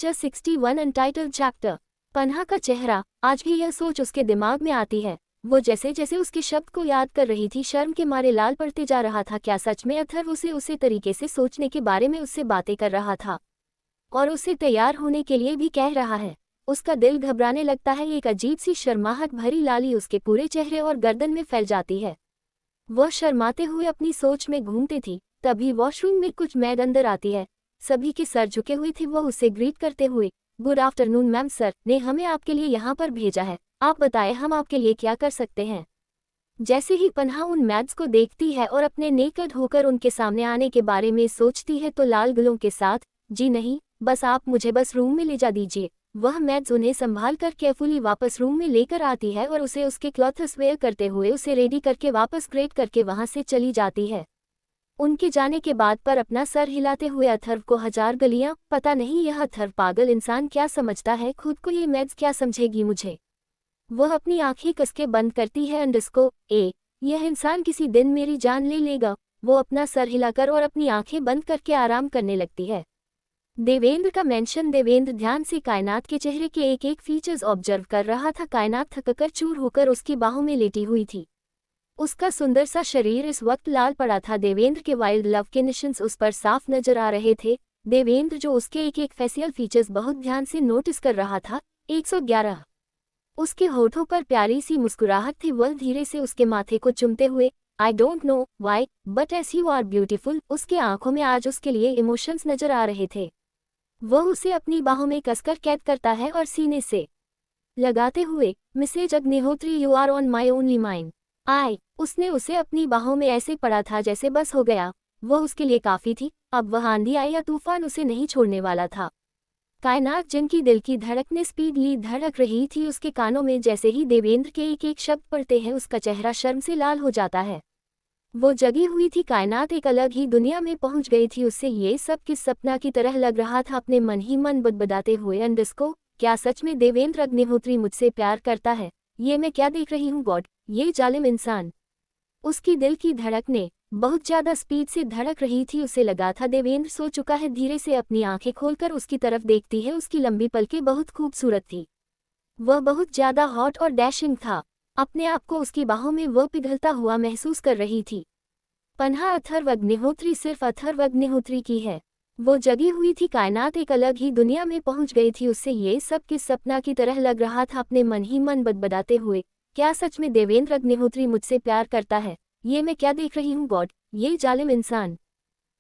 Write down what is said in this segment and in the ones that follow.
Lecture 61 untitled chapter. Panha का चेहरा। आज भी यह सोच उसके दिमाग में आती है। वो जैसे जैसे उसके शब्द को याद कर रही थी शर्म के मारे लाल पड़ते जा रहा था। क्या सच में अथर्व उसे तरीके से सोचने के बारे में उससे बातें कर रहा था और उसे तैयार होने के लिए भी कह रहा है? उसका दिल घबराने लगता है। एक अजीब सी शर्माहट भरी लाली उसके पूरे चेहरे और गर्दन में फैल जाती है। वह शर्माते हुए अपनी सोच में घूमती थी। तभी वॉशरूम में कुछ मैड अंदर आती है। सभी के सर झुके हुए थे। वह उसे ग्रीट करते हुए, गुड आफ्टरनून मैम, सर ने हमें आपके लिए यहाँ पर भेजा है। आप बताएं हम आपके लिए क्या कर सकते हैं। जैसे ही पन्हा उन मैड्स को देखती है और अपने नेकड होकर उनके सामने आने के बारे में सोचती है तो लाल गलों के साथ, जी नहीं, बस आप मुझे बस रूम में ले जा दीजिए। वह मैड्स उन्हें संभाल कर केयरफुली वापस रूम में लेकर आती है और उसे उसके क्लॉथ्स वेयर करते हुए उसे रेडी करके वापस ग्रेट करके वहां से चली जाती है। उनके जाने के बाद पर अपना सर हिलाते हुए अथर्व को हजार गलियां, पता नहीं यह अथर्व पागल इंसान क्या समझता है खुद को, ये मैड्स क्या समझेगी मुझे। वह अपनी आंखें कसके बंद करती है। यह इंसान किसी दिन मेरी जान ले लेगा। वो अपना सर हिलाकर और अपनी आंखें बंद करके आराम करने लगती है। देवेंद्र का मेंशन। देवेंद्र ध्यान से कायनात के चेहरे के एक एक फीचर्स ऑब्जर्व कर रहा था। कायनात थककर चूर होकर उसकी बाहों में लेटी हुई थी। उसका सुंदर सा शरीर इस वक्त लाल पड़ा था। देवेंद्र के वाइल्ड लव के निशान्स उस पर साफ नजर आ रहे थे। देवेंद्र जो उसके एक एक फेसियल फीचर्स बहुत ध्यान से नोटिस कर रहा था। 111। उसके होठों पर प्यारी सी मुस्कुराहट थी। वह धीरे से उसके माथे को चूमते हुए, I don't know why but as you are beautiful. उसके आंखों में आज उसके लिए इमोशंस नजर आ रहे थे। वह उसे अपनी बाहों में कसकर कैद करता है और सीने से लगाते हुए, Mrs Agnihotri, you are on my only mind. उसने उसे अपनी बाहों में ऐसे पड़ा था जैसे बस हो गया, वह उसके लिए काफी थी। अब वह आंधी आई या तूफान उसे नहीं छोड़ने वाला था। कायनात जिनकी दिल की धड़कने स्पीडली धड़क रही थी, उसके कानों में जैसे ही देवेंद्र के एक एक शब्द पड़ते हैं उसका चेहरा शर्म से लाल हो जाता है। वो जगी हुई थी। कायनात एक अलग ही दुनिया में पहुंच गई थी। उससे ये सब किस सपना की तरह लग रहा था। अपने मन ही मन बदबदाते हुए, क्या सच में देवेंद्र अग्निहोत्री मुझसे प्यार करता है? ये मैं क्या देख रही हूँ गॉड, ये जालिम इंसान। उसकी दिल की धड़कने बहुत ज्यादा स्पीड से धड़क रही थी। उसे लगा था देवेंद्र सो चुका है। धीरे से अपनी आंखें खोलकर उसकी तरफ देखती है। उसकी लंबी पलकें बहुत खूबसूरत थी। वह बहुत ज्यादा हॉट और डैशिंग था। अपने आप को उसकी बाहों में वह पिघलता हुआ महसूस कर रही थी। पन्हा अथर्व अग्निहोत्री सिर्फ अथर्व अग्निहोत्री की है। वो जगी हुई थी। कायनात एक अलग ही दुनिया में पहुंच गई थी। उससे ये सब किस सपना की तरह लग रहा था। अपने मन ही मन बदबदाते हुए, क्या सच में देवेंद्र अग्निहोत्री मुझसे प्यार करता है? ये मैं क्या देख रही हूँ गॉड, ये जालिम इंसान।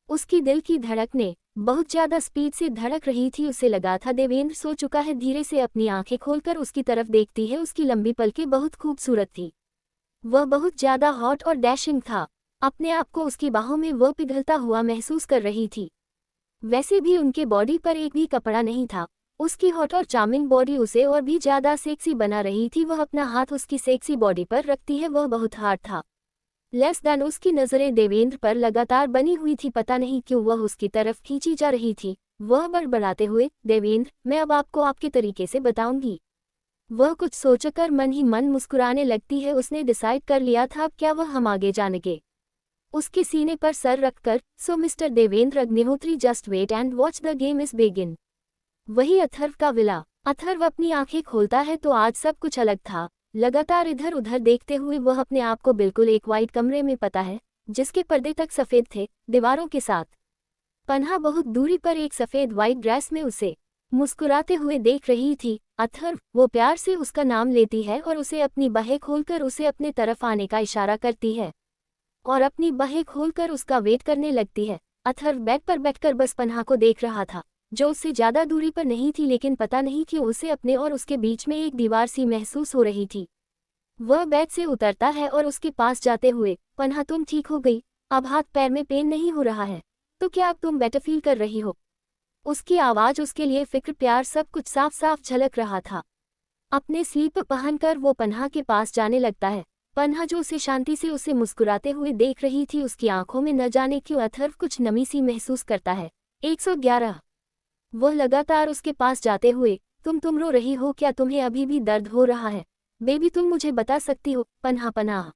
उसकी दिल की धड़कने बहुत ज्यादा स्पीड से धड़क रही थी। उसे लगा था देवेंद्र सो चुका है। धीरे से अपनी आंखें खोलकर उसकी तरफ देखती है। उसकी लंबी पलकें बहुत खूबसूरत थी। वह बहुत ज्यादा हॉट और डैशिंग था। अपने आप को उसकी बाहों में वह पिघलता हुआ महसूस कर रही थी। वैसे भी उनके बॉडी पर एक भी कपड़ा नहीं था। उसकी हॉट और चार्मिंग बॉडी उसे और भी ज्यादा सेक्सी बना रही थी। वह अपना हाथ उसकी सेक्सी बॉडी पर रखती है। वह बहुत हार्ड था। Less than. उसकी नजरें देवेंद्र पर लगातार बनी हुई थी। पता नहीं क्यों वह उसकी तरफ खींची जा रही थी। वह बड़बड़ाते हुए, देवेंद्र, मैं अब आपको आपके तरीके से बताऊंगी। वह कुछ सोचकर मन ही मन मुस्कुराने लगती है। उसने डिसाइड कर लिया था अब क्या वह हम आगे जानेंगे। उसके सीने पर सर रखकर, so mister Devendra Agnihotri, just wait and watch the game is begin. वही अथर्व का विला। अथर्व अपनी आंखें खोलता है तो आज सब कुछ अलग था। लगातार इधर उधर देखते हुए वह अपने आप को बिल्कुल एक वाइट कमरे में पता है जिसके पर्दे तक सफेद थे, दीवारों के साथ। पन्हा बहुत दूरी पर एक सफेद वाइट ड्रेस में उसे मुस्कुराते हुए देख रही थी। अथर्व। वो प्यार से उसका नाम लेती है और उसे अपनी बाहें खोलकर उसे अपने तरफ आने का इशारा करती है और अपनी बाहें खोलकर उसका वेट करने लगती है। अथर्व बेड पर बैठकर बस पन्हा को देख रहा था, जो उससे ज्यादा दूरी पर नहीं थी, लेकिन पता नहीं क्यों उसे अपने और उसके बीच में एक दीवार सी महसूस हो रही थी। वह बेड से उतरता है और उसके पास जाते हुए, पन्हा तुम ठीक हो गई? अब हाथ पैर में पेन नहीं हो रहा है? तो क्या अब तुम बेटर फील कर रही हो? उसकी आवाज, उसके लिए फिक्र, प्यार, सब कुछ साफ साफ झलक रहा था। अपने स्लीपर पहनकर वो पन्हा के पास जाने लगता है। पन्हा जो उसे शांति से उसे मुस्कुराते हुए देख रही थी, उसकी आंखों में न जाने क्यों अथर्व कुछ नमी सी महसूस करता है। 111। वह लगातार उसके पास जाते हुए, तुम रो रही हो क्या? तुम्हें अभी भी दर्द हो रहा है? बेबी तुम मुझे बता सकती हो? पन्हा।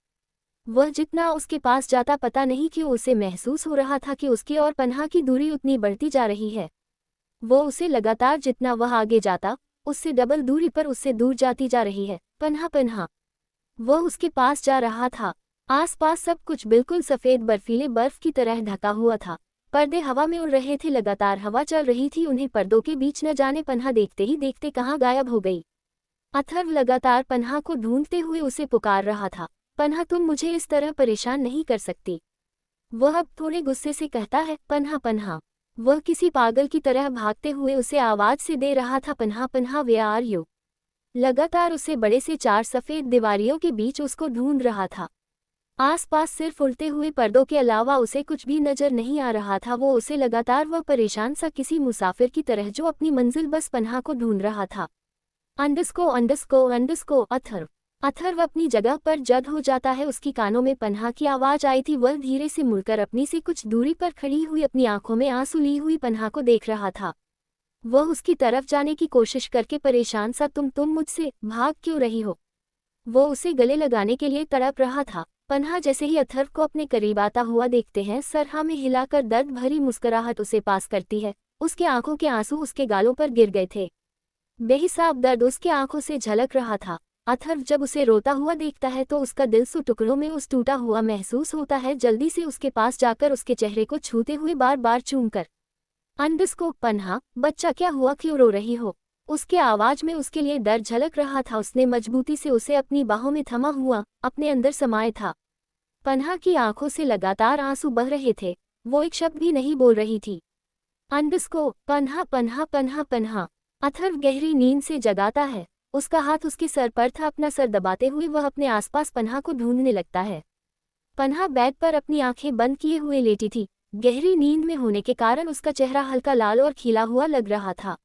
वह जितना उसके पास जाता, पता नहीं क्यों उसे महसूस हो रहा था कि उसकी और पन्हा की दूरी उतनी बढ़ती जा रही है। वो उसे लगातार जितना वह आगे जाता, उससे डबल दूरी पर उससे दूर जाती जा रही है। पन्हा पन्हा, वो उसके पास जा रहा था। आसपास सब कुछ बिल्कुल सफ़ेद बर्फीले बर्फ की तरह ढका हुआ था। पर्दे हवा में उड़ रहे थे, लगातार हवा चल रही थी, उन्हें पर्दों के बीच न जाने पन्हा देखते ही देखते कहाँ गायब हो गई। अथर्व लगातार पन्हा को ढूंढते हुए उसे पुकार रहा था। पन्हा, तुम मुझे इस तरह परेशान नहीं कर सकती, वह अब थोड़े गुस्से से कहता है। पन्हा पन्हा, वह किसी पागल की तरह भागते हुए उसे आवाज से दे रहा था। पन्हा पन्हा, वे आर यू। लगातार उसे बड़े से 4 सफ़ेद दीवारियों के बीच उसको ढूंढ रहा था। आसपास सिर्फ उड़ते हुए पर्दों के अलावा उसे कुछ भी नजर नहीं आ रहा था। वो उसे लगातार वह परेशान सा किसी मुसाफिर की तरह जो अपनी मंजिल बस पन्हा को ढूंढ रहा था। अंडस्को अंडस्को अंडस्को। अथर्व अथर्व अपनी जगह पर जद हो जाता है। उसकी कानों में पन्हा की आवाज आई थी। वह धीरे से मुड़कर अपनी से कुछ दूरी पर खड़ी हुई अपनी आंखों में आंसू ली हुई पन्हा को देख रहा था। वह उसकी तरफ जाने की कोशिश करके परेशान सा, तुम मुझसे भाग क्यों रही हो? वो उसे गले लगाने के लिए तड़प रहा था। पन्हा जैसे ही अथर्व को अपने करीब आता हुआ देखते हैं, सरहा में हिलाकर दर्द भरी मुस्कुराहट उसे पास करती है। उसके आंखों के आंसू उसके गालों पर गिर गए थे। बेहिसाब दर्द उसके आंखों से झलक रहा था। अथर्व जब उसे रोता हुआ देखता है तो उसका दिल सौ टुकड़ों में उस टूटा हुआ महसूस होता है। जल्दी से उसके पास जाकर उसके चेहरे को छूते हुए बार बार चूमकर, अंडस्को पन्हा, बच्चा क्या हुआ, क्यों रो रही हो? उसके आवाज में उसके लिए डर झलक रहा था। उसने मजबूती से उसे अपनी बाहों में थमा हुआ अपने अंदर समाये था। पन्हा की आंखों से लगातार आंसू बह रहे थे। वो एक शब्द भी नहीं बोल रही थी। अंडस्को पन्हा पन्हा पन्हा पन्हा। अथर्व गहरी नींद से जगाता है। उसका हाथ उसके सर पर था। अपना सर दबाते हुए वह अपने आसपास पन्हा को ढूंढने लगता है। पन्हा बेड पर अपनी आंखें बंद किए हुए लेटी थी। गहरी नींद में होने के कारण उसका चेहरा हल्का लाल और खिला हुआ लग रहा था।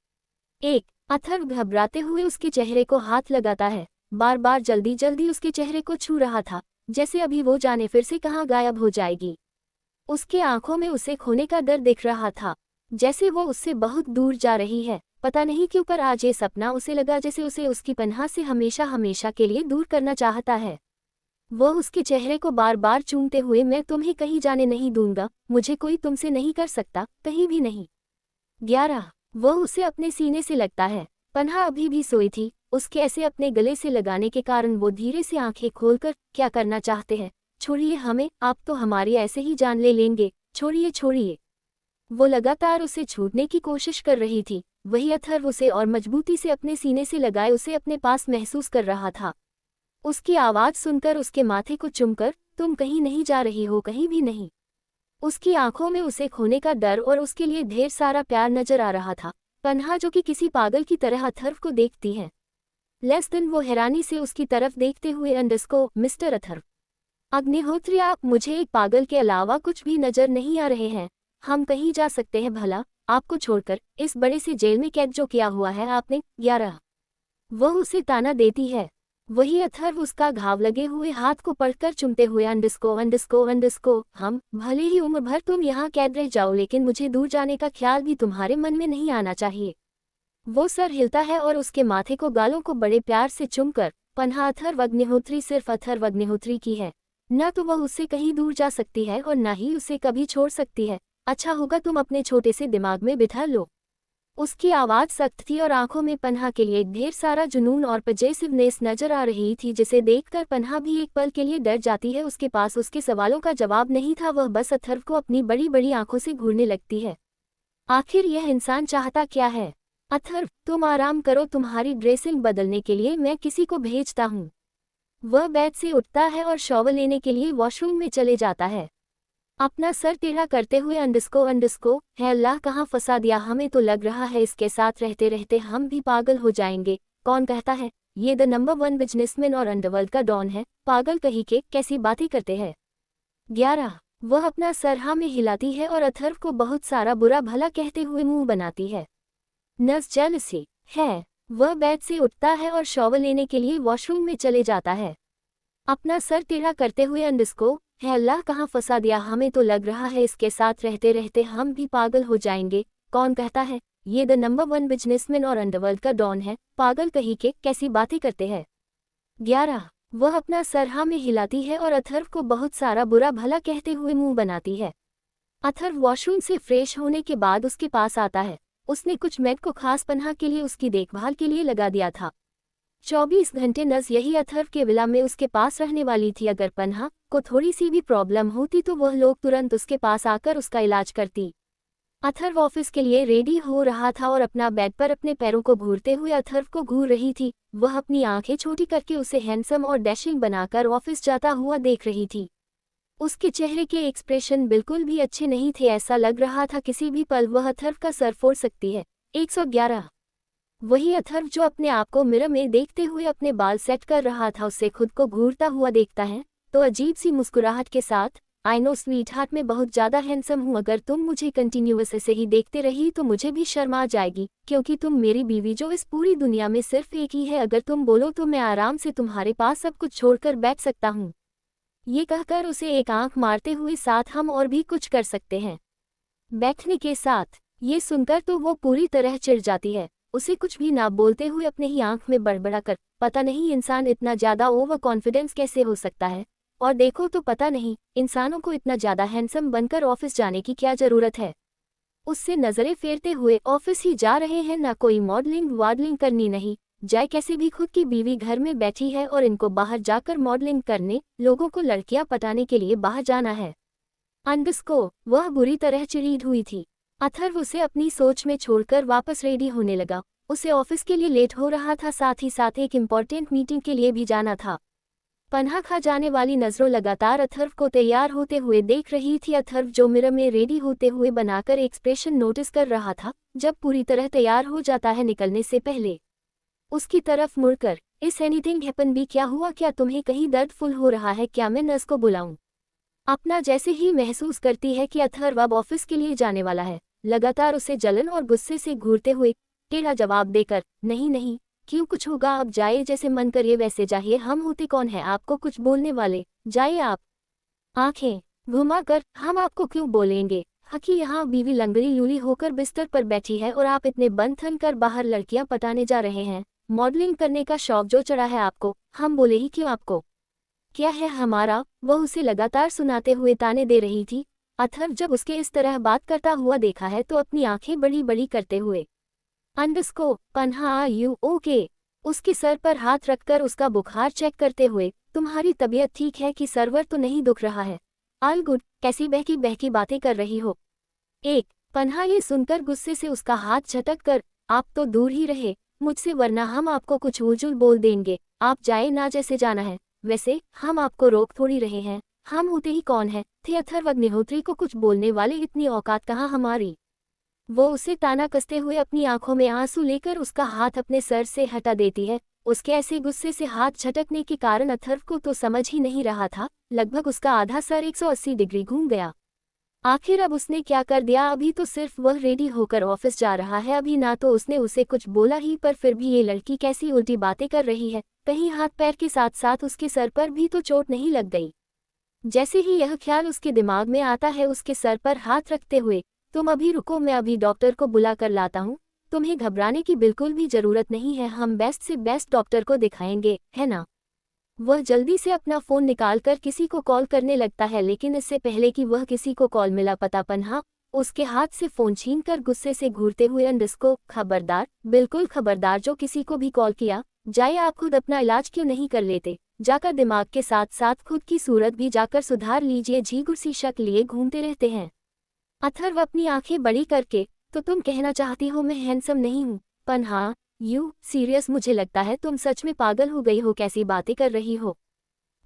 अथर्व घबराते हुए उसके चेहरे को हाथ लगाता है। बार बार जल्दी जल्दी उसके चेहरे को छू रहा था, जैसे अभी वो जाने फिर से कहाँ गायब हो जाएगी। उसके आंखों में उसे खोने का डर दिख रहा था, जैसे वो उससे बहुत दूर जा रही है। पता नहीं क्यों, पर आज ये सपना उसे लगा जैसे उसे उसकी पन्हा से हमेशा हमेशा के लिए दूर करना चाहता है। वो उसके चेहरे को बार बार चूमते हुए, मैं तुम्हें कहीं जाने नहीं दूंगा, मुझे कोई तुमसे नहीं कर सकता, कहीं भी नहीं। 11। वो उसे अपने सीने से लगता है। पन्हा अभी भी सोई थी। उसके ऐसे अपने गले से लगाने के कारण वो धीरे से आंखें खोलकर, क्या करना चाहते हैं? छोड़िए हमें, आप तो हमारी ऐसे ही जान ले लेंगे, छोड़िए छोड़िए। वो लगातार उसे छूटने की कोशिश कर रही थी। वही अथर्व उसे और मजबूती से अपने सीने से लगाए उसे अपने पास महसूस कर रहा था। उसकी आवाज़ सुनकर उसके माथे को चुमकर, तुम कहीं नहीं जा रही हो, कहीं भी नहीं। उसकी आंखों में उसे खोने का डर और उसके लिए ढेर सारा प्यार नजर आ रहा था। पन्हा जो कि किसी पागल की तरह अथर्व को देखती है। लेस दिन वो हैरानी से उसकी तरफ देखते हुए, अंडस्को मिस्टर अथर्व अग्निहोत्री, आप मुझे एक पागल के अलावा कुछ भी नजर नहीं आ रहे हैं। हम कहीं जा सकते हैं भला, आपको छोड़कर, इस बड़े से जेल में कैद जो किया हुआ है आपने। 11। वो उसे ताना देती है। वही अथर्व उसका घाव लगे हुए हाथ को पकड़कर चुमते हुए, अंडस्को अंडस्को अंडस्को, हम भले ही उम्र भर तुम यहाँ कैद रह जाओ, लेकिन मुझे दूर जाने का ख्याल भी तुम्हारे मन में नहीं आना चाहिए। वो सर हिलता है और उसके माथे को गालों को बड़े प्यार से चुमकर, पन्हा अथर्व अग्निहोत्री सिर्फ अथर्व अग्निहोत्री की है। न तो वह उससे कहीं दूर जा सकती है और न ही उसे कभी छोड़ सकती है। अच्छा होगा तुम अपने छोटे से दिमाग में बिठा लो। उसकी आवाज़ सख्त थी और आंखों में पन्हा के लिए ढेर सारा जुनून और पजेसिवनेस नजर आ रही थी, जिसे देखकर पन्हा भी एक पल के लिए डर जाती है। उसके पास उसके सवालों का जवाब नहीं था। वह बस अथर्व को अपनी बड़ी बड़ी आंखों से घूरने लगती है। आखिर यह इंसान चाहता क्या है? अथर्व, तुम आराम करो, तुम्हारी ड्रेसिंग बदलने के लिए मैं किसी को भेजता हूँ। वह बेड से उठता है और शॉवर लेने के लिए वॉशरूम में चले जाता है। अपना सर टेढ़ा करते हुए, अंडस्को, है अल्लाह, कहाँ फंसा दिया हमें, तो लग रहा है इसके साथ रहते रहते हम भी पागल हो जाएंगे। कौन कहता है? ये द नंबर 1 बिजनेसमैन और अंडरवर्ल्ड का डॉन है। पागल कहीं के, कैसी बातें करते हैं। 11। वह अपना सर हाँ में हिलाती है और अथर्व को बहुत सारा बुरा भला कहते हुए मुंह बनाती है। नर्स जेलसी है। वह बेड से उठता है और शॉवर लेने के लिए वॉशरूम में चले जाता है। अपना सर टेढ़ा करते हुए, अंडस्को, है अल्लाह, कहाँ फंसा दिया हमें, तो लग रहा है इसके साथ रहते रहते हम भी पागल हो जाएंगे। कौन कहता है? ये द नंबर 1 बिजनेसमैन और अंडरवर्ल्ड का डॉन है। पागल कहीं के, कैसी बातें करते हैं। 11। वह अपना सर हाँ में हिलाती है और अथर्व को बहुत सारा बुरा भला कहते हुए मुंह बनाती है। अथर्व वॉशरूम से फ्रेश होने के बाद उसके पास आता है। उसने कुछ मेड को खास पन्हा के लिए उसकी देखभाल के लिए लगा दिया था। 24 घंटे नर्स यही अथर्व के विला में उसके पास रहने वाली थी। अगर पन्हा को थोड़ी सी भी प्रॉब्लम होती तो वह लोग तुरंत उसके पास आकर उसका इलाज करती। अथर्व ऑफिस के लिए रेडी हो रहा था और अपना बेड पर अपने पैरों को घूरते हुए अथर्व को घूर रही थी। वह अपनी आंखें छोटी करके उसे हैंडसम और डैशिंग बनाकर ऑफिस जाता हुआ देख रही थी। उसके चेहरे के एक्सप्रेशन बिल्कुल भी अच्छे नहीं थे। ऐसा लग रहा था किसी भी पल वह अथर्व का सर फोड़ सकती है। 111 वही अथर्व जो अपने आप को मिरर में देखते हुए अपने बाल सेट कर रहा था, उससे खुद को घूरता हुआ देखता है तो अजीब सी मुस्कुराहट के साथ, आई नो स्वीट हार्ट, मैं बहुत ज़्यादा हैंडसम हूँ। अगर तुम मुझे कंटिन्यूअस ऐसे ही देखते रही तो मुझे भी शर्म आ जाएगी, क्योंकि तुम मेरी बीवी जो इस पूरी दुनिया में सिर्फ एक ही है। अगर तुम बोलो तो मैं आराम से तुम्हारे पास सब कुछ छोड़कर बैठ सकता हूँ। ये कहकर उसे एक आंख मारते हुए साथ हम और भी कुछ कर सकते हैं बैठने के साथ। ये सुनकर तो वो पूरी तरह चिढ़ जाती है। उसे कुछ भी ना बोलते हुए अपने ही आंख में बड़बड़ा कर, पता नहीं इंसान इतना ज़्यादा ओवर कॉन्फिडेंस कैसे हो सकता है। और देखो तो पता नहीं इंसानों को इतना ज़्यादा हैंडसम बनकर ऑफिस जाने की क्या ज़रूरत है। उससे नज़रें फेरते हुए, ऑफिस ही जा रहे हैं, ना कोई मॉडलिंग वाडलिंग करनी नहीं जाए। कैसे भी खुद की बीवी घर में बैठी है और इनको बाहर जाकर मॉडलिंग करने, लोगों को लड़कियां पटाने के लिए बाहर जाना है। अंडस्को वह बुरी तरह चिढ़ी हुई थी। अथर्व उसे अपनी सोच में छोड़कर वापस रेडी होने लगा। उसे ऑफिस के लिए लेट हो रहा था, साथ ही साथ एक इम्पॉर्टेंट मीटिंग के लिए भी जाना था। पन्हा खा जाने वाली नज़रों लगातार अथर्व को तैयार होते हुए देख रही थी। अथर्व जो मिरर में रेडी होते हुए बनाकर एक्सप्रेशन नोटिस कर रहा था, जब पूरी तरह तैयार हो जाता है निकलने से पहले उसकी तरफ मुड़कर, इस एनीथिंग हैपन भी, क्या हुआ, क्या तुम्हें कहीं दर्द फुल हो रहा है, क्या मैं नर्स को बुलाऊं? अपना जैसे ही महसूस करती है कि अथर्व अब ऑफिस के लिए जाने वाला है, लगातार उसे जलन और गुस्से से घूरते हुए टेढ़ा जवाब देकर, नहीं नहीं, क्यों, कुछ होगा, अब जाए, जैसे मन करे वैसे जाइए, हम होते कौन है आपको कुछ बोलने वाले, जाइए आप। आंखें घुमाकर, हम आपको क्यों बोलेंगे, हकी यहाँ बीवी लंगड़ी लूली होकर बिस्तर पर बैठी है और आप इतने बन थन कर बाहर लड़कियां पटाने जा रहे हैं। मॉडलिंग करने का शौक जो चढ़ा है आपको, हम बोले ही क्यों आपको, क्या है हमारा? वह उसे लगातार सुनाते हुए ताने दे रही थी। अथर्व जब उसके इस तरह बात करता हुआ देखा है तो अपनी आंखें बड़ी बड़ी करते हुए, अंडस्को पन्हा यू ओके, उसके सर पर हाथ रखकर उसका बुखार चेक करते हुए, तुम्हारी तबीयत ठीक है कि सर्वर तो नहीं दुख रहा है? ऑल गुड, कैसी बहकी बहकी बातें कर रही हो? एक पन्हा ये सुनकर गुस्से से उसका हाथ झटक कर, आप तो दूर ही रहे मुझसे, वरना हम आपको कुछ उलझुल बोल देंगे। आप जाए ना, जैसे जाना है वैसे, हम आपको रोक थोड़ी रहे हैं, हम होते ही कौन है थे अथर्व अग्निहोत्री को कुछ बोलने वाले, इतनी औकात कहाँ हमारी। वो उसे ताना कसते हुए अपनी आंखों में आंसू लेकर उसका हाथ अपने सर से हटा देती है। उसके ऐसे गुस्से से हाथ झटकने के कारण अथर्व को तो समझ ही नहीं रहा था, लगभग उसका आधा सर 180 डिग्री घूम गया। आखिर अब उसने क्या कर दिया? अभी तो सिर्फ वह रेडी होकर ऑफिस जा रहा है, अभी ना तो उसने उसे कुछ बोला ही, पर फिर भी ये लड़की कैसी उल्टी बातें कर रही है। कहीं हाथ पैर के साथ साथ उसके सर पर भी तो चोट नहीं लग गई? जैसे ही यह ख्याल उसके दिमाग में आता है, उसके सर पर हाथ रखते हुए, तुम अभी रुको, मैं अभी डॉक्टर को बुला कर लाता हूँ, तुम्हें घबराने की बिल्कुल भी जरूरत नहीं है, हम बेस्ट से बेस्ट डॉक्टर को दिखाएंगे, है ना? वह जल्दी से अपना फ़ोन निकालकर किसी को कॉल करने लगता है, लेकिन इससे पहले कि वह किसी को कॉल मिला पता पन्हा उसके हाथ से फ़ोन छीनकर गुस्से से घूरते हुए, अंडस्को खबरदार, बिल्कुल खबरदार, जो किसी को भी कॉल किया, जाए, आप खुद अपना इलाज क्यों नहीं कर लेते? जाकर दिमाग के साथ साथ खुद की सूरत भी जाकर सुधार लीजिए, झींगुर सी शक्ल लिए घूमते रहते हैं। अथर्व अपनी आंखें बड़ी करके, तो तुम कहना चाहती हो मैं हैंडसम नहीं हूँ? पन्हा यू सीरियस, मुझे लगता है तुम सच में पागल हो गई हो, कैसी बातें कर रही हो?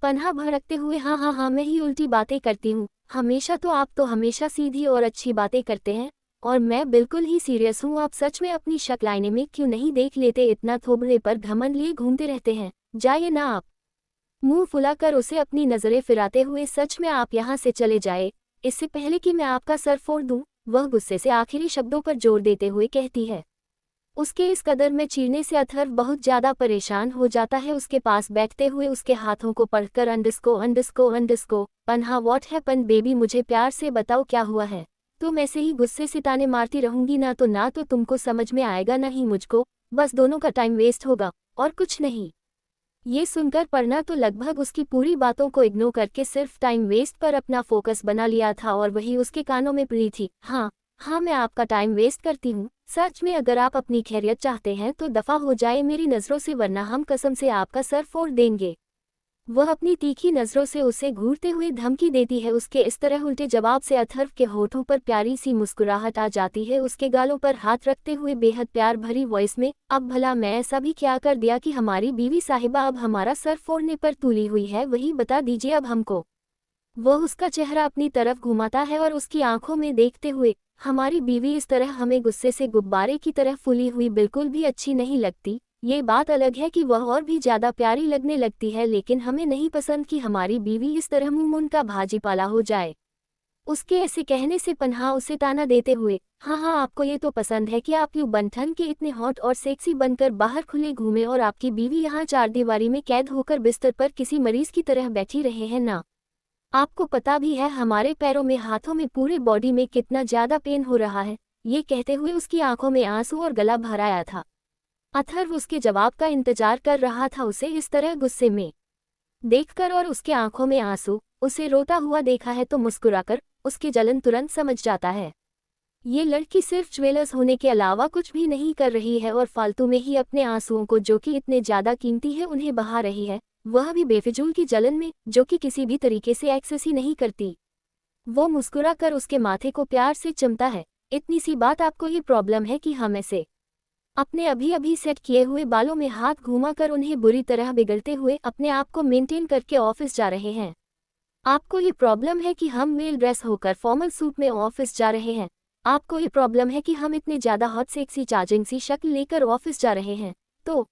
पन्हा भड़कते हुए, हाँ हाँ हाँ, मैं ही उल्टी बातें करती हूँ, हमेशा तो आप तो हमेशा सीधी और अच्छी बातें करते हैं, और मैं बिल्कुल ही सीरियस हूँ। आप सच में अपनी शक्ल आईने में क्यों नहीं देख लेते? इतना थोबड़े पर घमंड लिए घूमते रहते हैं, जाइए ना आप। मुंह फुलाकर उसे अपनी नजरें फिराते हुए, सच में आप यहाँ से चले जाए, इससे पहले कि मैं आपका सर फोड़ दूं, वह गुस्से से आखिरी शब्दों पर जोर देते हुए कहती है। उसके इस कदर में चीरने से अथर्व बहुत ज्यादा परेशान हो जाता है। उसके पास बैठते हुए उसके हाथों को पढ़कर, अंडस्को अंडस्को अंडस्को पन्हा व्हाट हैपन बेबी, मुझे प्यार से बताओ क्या हुआ है? तुम ऐसे ही गुस्से से ताने मारती रहूंगी ना तो तुमको समझ में आएगा, ना ही मुझको, बस दोनों का टाइम वेस्ट होगा और कुछ नहीं। ये सुनकर पढ़ना तो लगभग उसकी पूरी बातों को इग्नोर करके सिर्फ टाइम वेस्ट पर अपना फोकस बना लिया था और वही उसके कानों में पड़ी थी। हाँ, हाँ, मैं आपका टाइम वेस्ट करती हूँ। सच में अगर आप अपनी खैरियत चाहते हैं तो दफ़ा हो जाए मेरी नज़रों से, वरना हम कसम से आपका सर फोड़ देंगे। वह अपनी तीखी नज़रों से उसे घूरते हुए धमकी देती है। उसके इस तरह उल्टे जवाब से अथर्व के होठों पर प्यारी सी मुस्कुराहट आ जाती है। उसके गालों पर हाथ रखते हुए बेहद प्यार भरी वॉइस में, अब भला मैं ऐसा भी क्या कर दिया कि हमारी बीवी साहिबा अब हमारा सर फोड़ने पर तुली हुई है, वही बता दीजिए अब हमको। वह उसका चेहरा अपनी तरफ घुमाता है और उसकी आंखों में देखते हुए, हमारी बीवी इस तरह हमें गुस्से से गुब्बारे की तरह फूली हुई बिल्कुल भी अच्छी नहीं लगती। ये बात अलग है कि वह और भी ज़्यादा प्यारी लगने लगती है, लेकिन हमें नहीं पसंद कि हमारी बीवी इस तरह मुंह उनका भाजीपाला हो जाए। उसके ऐसे कहने से पन्हा उसे ताना देते हुए, हाँ हाँ, आपको ये तो पसंद है कि आप यूं बनठन के इतने हॉट और सेक्सी बनकर बाहर खुले घूमे और आपकी बीवी यहाँ चारदीवारी में कैद होकर बिस्तर पर किसी मरीज की तरह बैठी रहे हैं ना। आपको पता भी है हमारे पैरों में, हाथों में, पूरे बॉडी में कितना ज़्यादा पेन हो रहा है। ये कहते हुए उसकी आंखों में आंसू और गला भर आया था। अथर्व उसके जवाब का इंतजार कर रहा था। उसे इस तरह गुस्से में देखकर और उसके आंखों में आंसू, उसे रोता हुआ देखा है तो मुस्कुराकर उसकी जलन तुरंत समझ जाता है। ये लड़की सिर्फ ज्वेलर्स होने के अलावा कुछ भी नहीं कर रही है और फालतू में ही अपने आंसुओं को, जो कि इतने ज़्यादा कीमती है, उन्हें बहा रही है, वह भी बेफिजूल की जलन में, जो कि किसी भी तरीके से एक्सेस ही नहीं करती। वो मुस्कुरा कर उसके माथे को प्यार से चुमता है। इतनी सी बात, आपको ये प्रॉब्लम है कि हम ऐसे अपने अभी अभी सेट किए हुए बालों में हाथ घुमाकर उन्हें बुरी तरह बिगड़ते हुए अपने आप को मेंटेन करके ऑफिस जा रहे हैं। आपको ये प्रॉब्लम है कि हम वेल ड्रेस होकर फॉर्मल सूट में ऑफिस जा रहे हैं। आपको ये प्रॉब्लम है कि हम इतने ज़्यादा हॉट सेक्सी चार्जिंग सी शक्ल लेकर ऑफिस जा रहे हैं। तो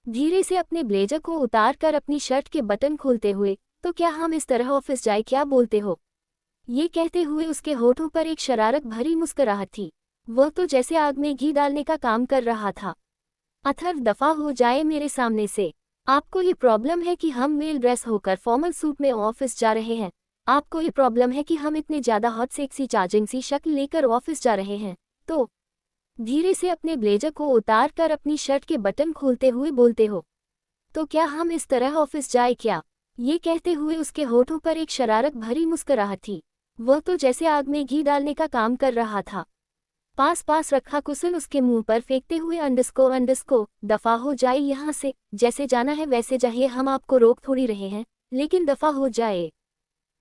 धीरे से अपने ब्लेजर को उतार कर अपनी शर्ट के बटन खोलते हुए, तो क्या हम इस तरह ऑफिस जाए, क्या बोलते हो? ये कहते हुए उसके होठों पर एक शरारत भरी मुस्कुराहट थी। वह तो जैसे आग में घी डालने का काम कर रहा था। अथर्व, दफा हो जाए मेरे सामने से। आपको ये प्रॉब्लम है कि हम वेल ड्रेस होकर फॉर्मल सूट में ऑफिस जा रहे हैं। आपको ये प्रॉब्लम है कि हम इतने ज़्यादा हॉट सेक्सी चार्जिंग सी शक्ल लेकर ऑफिस जा रहे हैं। तो धीरे से अपने ब्लेजर को उतार कर अपनी शर्ट के बटन खोलते हुए बोलते हो, तो क्या हम इस तरह ऑफिस जाए क्या? ये कहते हुए उसके होठों पर एक शरारत भरी मुस्कुराहट थी। वह तो जैसे आग में घी डालने का काम कर रहा था। पास रखा कुशन उसके मुंह पर फेंकते हुए, अंडस्को दफा हो जाए यहाँ से, जैसे जाना है वैसे जाइए, हम आपको रोक थोड़ी रहे हैं, लेकिन दफा हो जाए।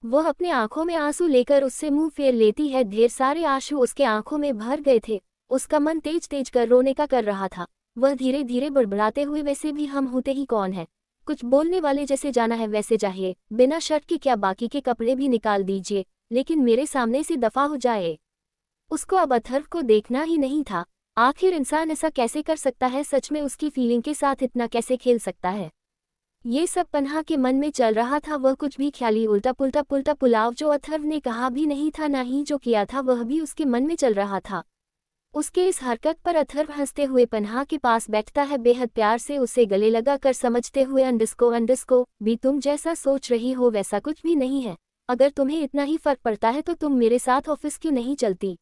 वह अपने आंखों में आंसू लेकर उससे मुंह फेर लेती है। ढेर सारे आंसू उसके आंखों में भर गए थे। उसका मन तेज तेज कर रोने का कर रहा था। वह धीरे धीरे बड़बड़ाते हुए, वैसे भी हम होते ही कौन है, कुछ बोलने वाले, जैसे जाना है वैसे जाइए, बिना शर्ट के क्या बाकी के कपड़े भी निकाल दीजिए, लेकिन मेरे सामने से दफा हो जाए। उसको अब अथर्व को देखना ही नहीं था। आखिर इंसान ऐसा कैसे कर सकता है, सच में उसकी फीलिंग के साथ इतना कैसे खेल सकता है? ये सब पन्हा के मन में चल रहा था। वह कुछ भी ख्याली उल्टा पुल्टा पुलाव जो अथर्व ने कहा भी नहीं था, ना ही जो किया था वह भी उसके मन में चल रहा था। उसके इस हरकत पर अथर्व हंसते हुए पन्हा के पास बैठता है, बेहद प्यार से उसे गले लगा कर समझते हुए, अंडस्को भी तुम जैसा सोच रही हो वैसा कुछ भी नहीं है। अगर तुम्हें इतना ही फर्क पड़ता है तो तुम मेरे साथ ऑफिस क्यों नहीं चलती?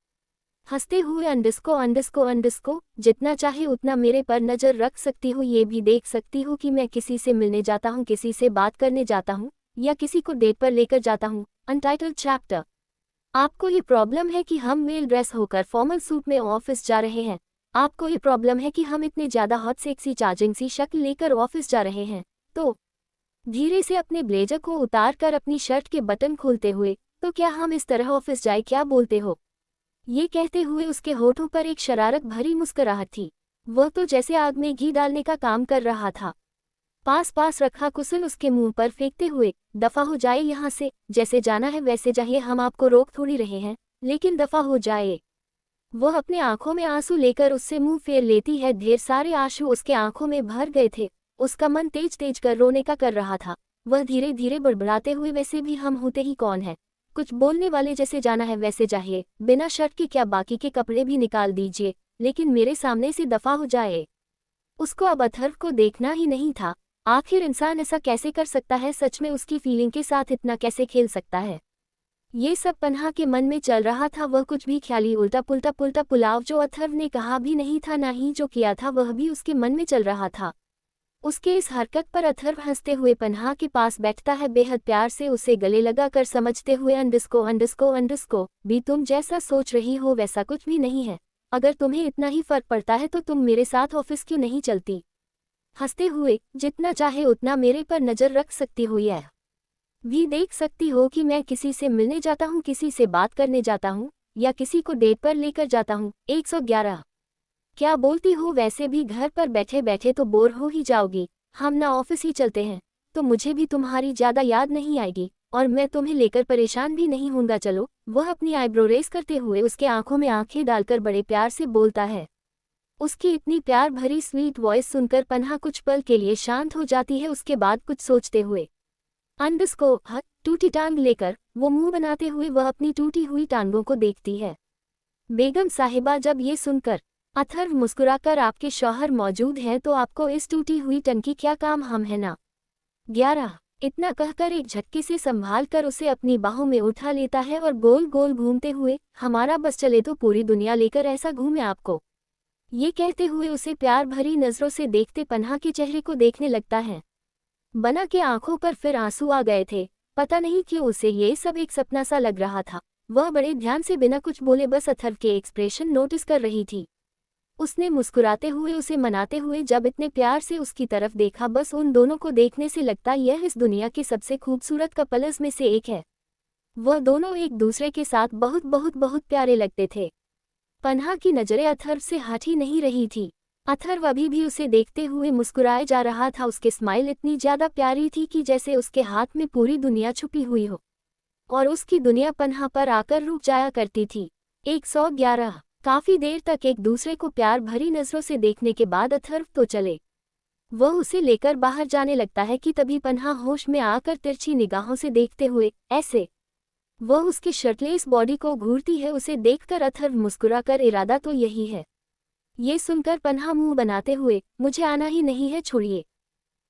हंसते हुए, अंडस्को जितना चाहे उतना मेरे पर नज़र रख सकती हो, ये भी देख सकती हो कि मैं किसी से मिलने जाता हूँ, किसी से बात करने जाता हूँ, या किसी को डेट पर लेकर जाता हूँ। Untitled chapter. आपको ये प्रॉब्लम है कि हम वेल ड्रेस होकर फॉर्मल सूट में ऑफिस जा रहे हैं। आपको ये प्रॉब्लम है कि हम इतने ज़्यादा हॉट सेक्सी चार्जिंग सी शक्ल लेकर ऑफिस जा रहे हैं। तो धीरे से अपने ब्लेजर को उतार कर अपनी शर्ट के बटन खोलते हुए, तो क्या हम इस तरह ऑफिस जाए, क्या बोलते हो? ये कहते हुए उसके होठों पर एक शरारत भरी मुस्कुराहट थी। वह तो जैसे आग में घी डालने का काम कर रहा था। पास रखा कुशन उसके मुंह पर फेंकते हुए, दफा हो जाए यहाँ से, जैसे जाना है वैसे जाइए, हम आपको रोक थोड़ी रहे हैं, लेकिन दफा हो जाए। वह अपने आंखों में आंसू लेकर उससे मुंह फेर लेती है। ढेर सारे आंसू उसके आंखों में भर गए थे। उसका मन तेज तेज कर रोने का कर रहा था। वह धीरे धीरे बड़बड़ाते हुए, वैसे भी हम होते ही कौन है, कुछ बोलने वाले, जैसे जाना है वैसे जाइए, बिना शर्ट के क्या बाकी के कपड़े भी निकाल दीजिए, लेकिन मेरे सामने से दफा हो जाए। उसको अब अथर्व को देखना ही नहीं था। आखिर इंसान ऐसा कैसे कर सकता है, सच में उसकी फीलिंग के साथ इतना कैसे खेल सकता है? ये सब पन्हा के मन में चल रहा था। वह कुछ भी ख्याली उल्टा पुल्टा पुलाव जो अथर्व ने कहा भी नहीं था, ना ही जो किया था वह भी उसके मन में चल रहा था। उसके इस हरकत पर अथर्व हंसते हुए पन्हा के पास बैठता है, बेहद प्यार से उसे गले लगा कर समझते हुए अंडस्को भी तुम जैसा सोच रही हो वैसा कुछ भी नहीं है। अगर तुम्हें इतना ही फर्क पड़ता है तो तुम मेरे साथ ऑफिस क्यों नहीं चलती? हंसते हुए, जितना चाहे उतना मेरे पर नजर रख सकती हो, यह भी देख सकती हो कि मैं किसी से मिलने जाता हूँ, किसी से बात करने जाता हूँ या किसी को डेट पर लेकर जाता हूँ। 111 क्या बोलती हो? वैसे भी घर पर बैठे बैठे तो बोर हो ही जाओगी। हम ना ऑफिस ही चलते हैं तो मुझे भी तुम्हारी ज्यादा याद नहीं आएगी और मैं तुम्हें लेकर परेशान भी नहीं होऊंगा। चलो। वह अपनी आईब्रो रेस करते हुए उसके आंखों में आंखें डालकर बड़े प्यार से बोलता है। उसकी इतनी प्यार भरी स्वीट वॉइस सुनकर पन्हा कुछ पल के लिए शांत हो जाती है। उसके बाद कुछ सोचते हुए टूटी टांग लेकर वो मुंह बनाते हुए वह अपनी टूटी हुई टांगों को देखती है। बेगम साहिबा, जब ये सुनकर अथर्व मुस्कुराकर, आपके शौहर मौजूद हैं तो आपको इस टूटी हुई टंकी क्या काम, हम है ना। 11 इतना कहकर एक झटके से संभाल कर उसे अपनी बाहों में उठा लेता है और गोल गोल घूमते हुए, हमारा बस चले तो पूरी दुनिया लेकर ऐसा घूमे आपको। ये कहते हुए उसे प्यार भरी नजरों से देखते पन्हा के चेहरे को देखने लगता है। बना के आंखों पर फिर आंसू आ गए थे। पता नहीं क्यों उसे ये सब एक सपना सा लग रहा था। वह बड़े ध्यान से बिना कुछ बोले बस अथर्व के एक्सप्रेशन नोटिस कर रही थी। उसने मुस्कुराते हुए उसे मनाते हुए जब इतने प्यार से उसकी तरफ देखा, बस उन दोनों को देखने से लगता यह इस दुनिया के सबसे खूबसूरत कपल्स में से एक है। वह दोनों एक दूसरे के साथ बहुत बहुत बहुत प्यारे लगते थे। पन्हा की नजरें अथर्व से हट ही नहीं रही थी। अथर्व अभी भी उसे देखते हुए मुस्कुराए जा रहा था। उसके स्माइल इतनी ज्यादा प्यारी थी कि जैसे उसके हाथ में पूरी दुनिया छुपी हुई हो और उसकी दुनिया पन्हा पर आकर रुक जाया करती थी। 111 काफी देर तक एक दूसरे को प्यार भरी नजरों से देखने के बाद अथर्व तो चले। वह उसे लेकर बाहर जाने लगता है कि तभी पन्हा होश में आकर तिरछी निगाहों से देखते हुए ऐसे वह उसके शर्टलेस बॉडी को घूरती है। उसे देखकर अथर्व मुस्कुराकर, इरादा तो यही है। ये सुनकर पन्हा मुंह बनाते हुए, मुझे आना ही नहीं है, छोड़िए।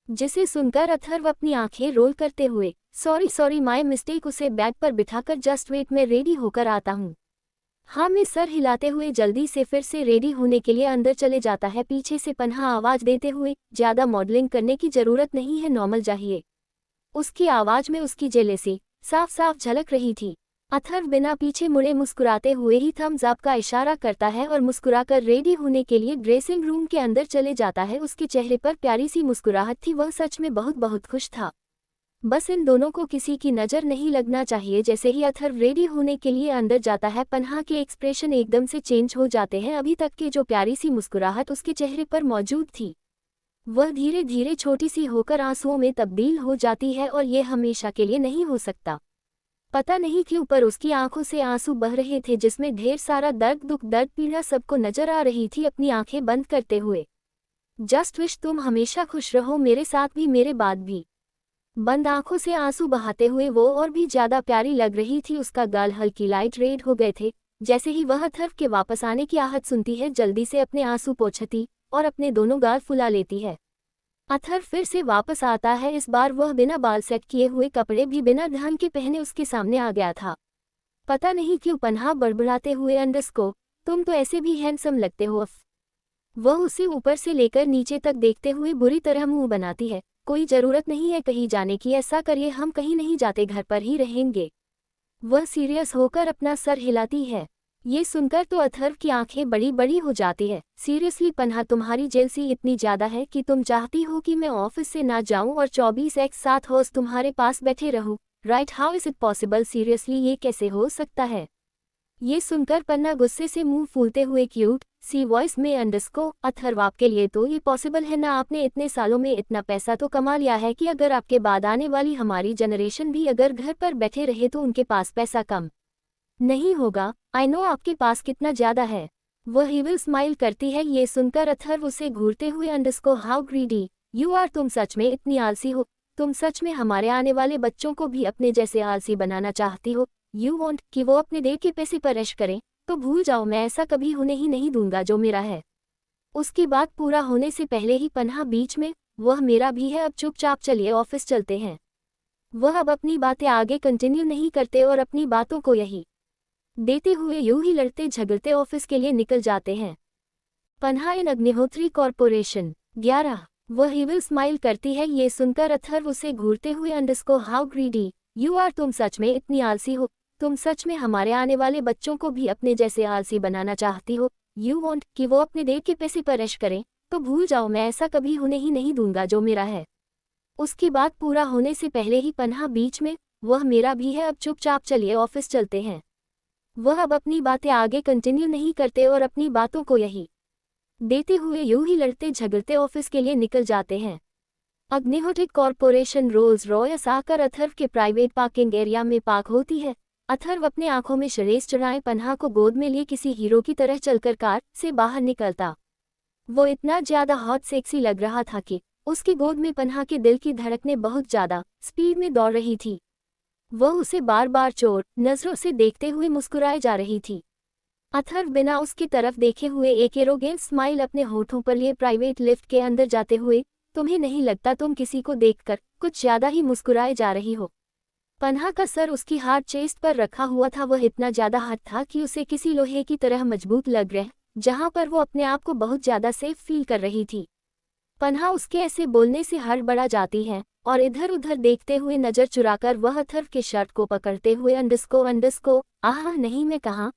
जिसे सुनकर अथर्व अपनी आंखें रोल करते हुए, सॉरी माय मिस्टेक, उसे बैग पर बिठाकर जस्ट वेट, मैं रेडी होकर आता हूँ। हाँ में सर हिलाते हुए जल्दी से फिर से रेडी होने के लिए अंदर चले जाता है। पीछे से पन्हा आवाज देते हुए, ज्यादा मॉडलिंग करने की जरूरत नहीं है, नॉर्मल चाहिए। उसकी आवाज में उसकी जेलेसी साफ साफ झलक रही थी। अथर्व बिना पीछे मुड़े मुस्कुराते हुए ही थम्स अप का इशारा करता है और मुस्कुराकर रेडी होने के लिए ड्रेसिंग रूम के अंदर चले जाता है। उसके चेहरे पर प्यारी सी मुस्कुराहट थी। वह सच में बहुत बहुत खुश था। बस इन दोनों को किसी की नज़र नहीं लगना चाहिए। जैसे ही अथर्व रेडी होने के लिए अंदर जाता है, पन्हा के एक्सप्रेशन एकदम से चेंज हो जाते हैं। अभी तक की जो प्यारी सी मुस्कुराहट उसके चेहरे पर मौजूद थी, वह धीरे धीरे छोटी सी होकर आंसुओं में तब्दील हो जाती है और ये हमेशा के लिए नहीं हो सकता। पता नहीं क्यों पर उसकी आंखों से आंसू बह रहे थे जिसमें ढेर सारा दर्द, दुख, दर्द, पीड़ा सबको नजर आ रही थी। अपनी आंखें बंद करते हुए, जस्ट विश तुम हमेशा खुश रहो, मेरे साथ भी, मेरे बाद भी। बंद आंखों से आंसू बहाते हुए वो और भी ज्यादा प्यारी लग रही थी। उसका गाल हल्की लाइट रेड हो गए थे। जैसे ही वह अथर्व के वापस आने की आहट सुनती है, जल्दी से अपने आंसू पोंछती और अपने दोनों गाल फुला लेती है। अथर्व फिर से वापस आता है। इस बार वह बिना बाल सेट किए हुए, कपड़े भी बिना ढंग के पहने उसके सामने आ गया था। पता नहीं क्यों पन्हा बड़बड़ाते हुए, अंडस्को, तुम तो ऐसे भी हैंडसम लगते हो। वह उसे ऊपर से लेकर नीचे तक देखते हुए बुरी तरह मुंह बनाती है। कोई जरूरत नहीं है कहीं जाने की, ऐसा करिए हम कहीं नहीं जाते, घर पर ही रहेंगे। वह सीरियस होकर अपना सर हिलाती है। ये सुनकर तो अथर्व की आंखें बड़ी बड़ी हो जाती है। सीरियसली पन्हा, तुम्हारी जेलसी इतनी ज्यादा है कि तुम चाहती हो कि मैं ऑफिस से ना जाऊं और 24 एक साथ होस्ट तुम्हारे पास बैठे रहूं, right? How is it possible? Seriously ये कैसे हो सकता है? ये सुनकर पन्ना गुस्से से मुंह फूलते हुए क्यूट सी वॉइस में, अंडस्को, अथर्व आपके लिए तो ये पॉसिबल है ना? आपने इतने सालों में इतना पैसा तो कमा लिया है कि अगर आपके बाद आने वाली हमारी जनरेशन भी अगर घर पर बैठे रहे तो उनके पास पैसा कम नहीं होगा। आई नो आपके पास कितना ज्यादा है। वह इविल स्माइल करती है। ये सुनकर अथर्व उसे घूरते हुए, underscore, how greedy you are, तुम सच में इतनी आलसी हो? तुम सच में हमारे आने वाले बच्चों को भी अपने जैसे आलसी बनाना चाहती हो? यू वॉन्ट कि वो अपने देर के पैसे पर ऐश करें? तो भूल जाओ, मैं ऐसा कभी होने ही नहीं दूंगा जो मेरा है। उसकी बात पूरा होने से पहले ही पन्हा बीच में, वह मेरा भी है, अब चुपचाप चलिए ऑफिस चलते हैं। वह अब अपनी बातें आगे कंटिन्यू नहीं करते और अपनी बातों को यही देते हुए यूं ही लड़ते झगड़ते ऑफिस के लिए निकल जाते हैं। पन्हा इन अग्निहोत्री कॉरपोरेशन। 11 वह इविल स्माइल करती है। ये सुनकर अथर्व उसे घूरते हुए underscore how greedy you are, तुम सच में इतनी आलसी हो, तुम सच में हमारे आने वाले बच्चों को भी अपने जैसे आलसी बनाना चाहती हो। यू वॉन्ट कि वो अपने देव के पैसे पर ऐश करें, तो भूल जाओ, मैं ऐसा कभी होने ही नहीं दूंगा जो मेरा है। उसकी बात पूरा होने से पहले ही पन्हा बीच में, वह मेरा भी है, अब चुपचाप चलिए ऑफिस चलते हैं। वह अब अपनी बातें आगे कंटिन्यू नहीं करते और अपनी बातों को यही देते हुए यूं ही लड़ते झगड़ते ऑफिस के लिए निकल जाते हैं। अग्निहोत्री कॉरपोरेशन रोल्स रॉयस आकर अथर्व के प्राइवेट पार्किंग एरिया में पार्क होती है। अथर्व अपने आंखों में शरेस चढ़ाए पन्हा को गोद में लिए किसी हीरो की तरह चलकर कार से बाहर निकलता। वो इतना ज्यादा हॉट सेक्सी लग रहा था कि उसकी गोद में पन्हा के दिल की धड़कनें बहुत ज्यादा स्पीड में दौड़ रही थी। वह उसे बार बार चोर नजरों से देखते हुए मुस्कुराए जा रही थी। अथर्व बिना उसकी तरफ देखे हुए एक एरोगेंट स्माइल अपने होठों पर लिए प्राइवेट लिफ्ट के अंदर जाते हुए, तुम्हें नहीं लगता तुम किसी को देखकर कुछ ज्यादा ही मुस्कुराए जा रही हो? पन्हा का सर उसकी हार्ड चेस्ट पर रखा हुआ था। वह इतना ज्यादा हार्ड था कि उसे किसी लोहे की तरह मजबूत लग रहा, जहां पर वो अपने आप को बहुत ज्यादा सेफ फील कर रही थी। पन्हा उसके ऐसे बोलने से हड़बड़ा जाती है और इधर उधर देखते हुए नजर चुराकर वह अथर्व के शर्ट को पकड़ते हुए अंडस्को आह नहीं, मैं कहाँ,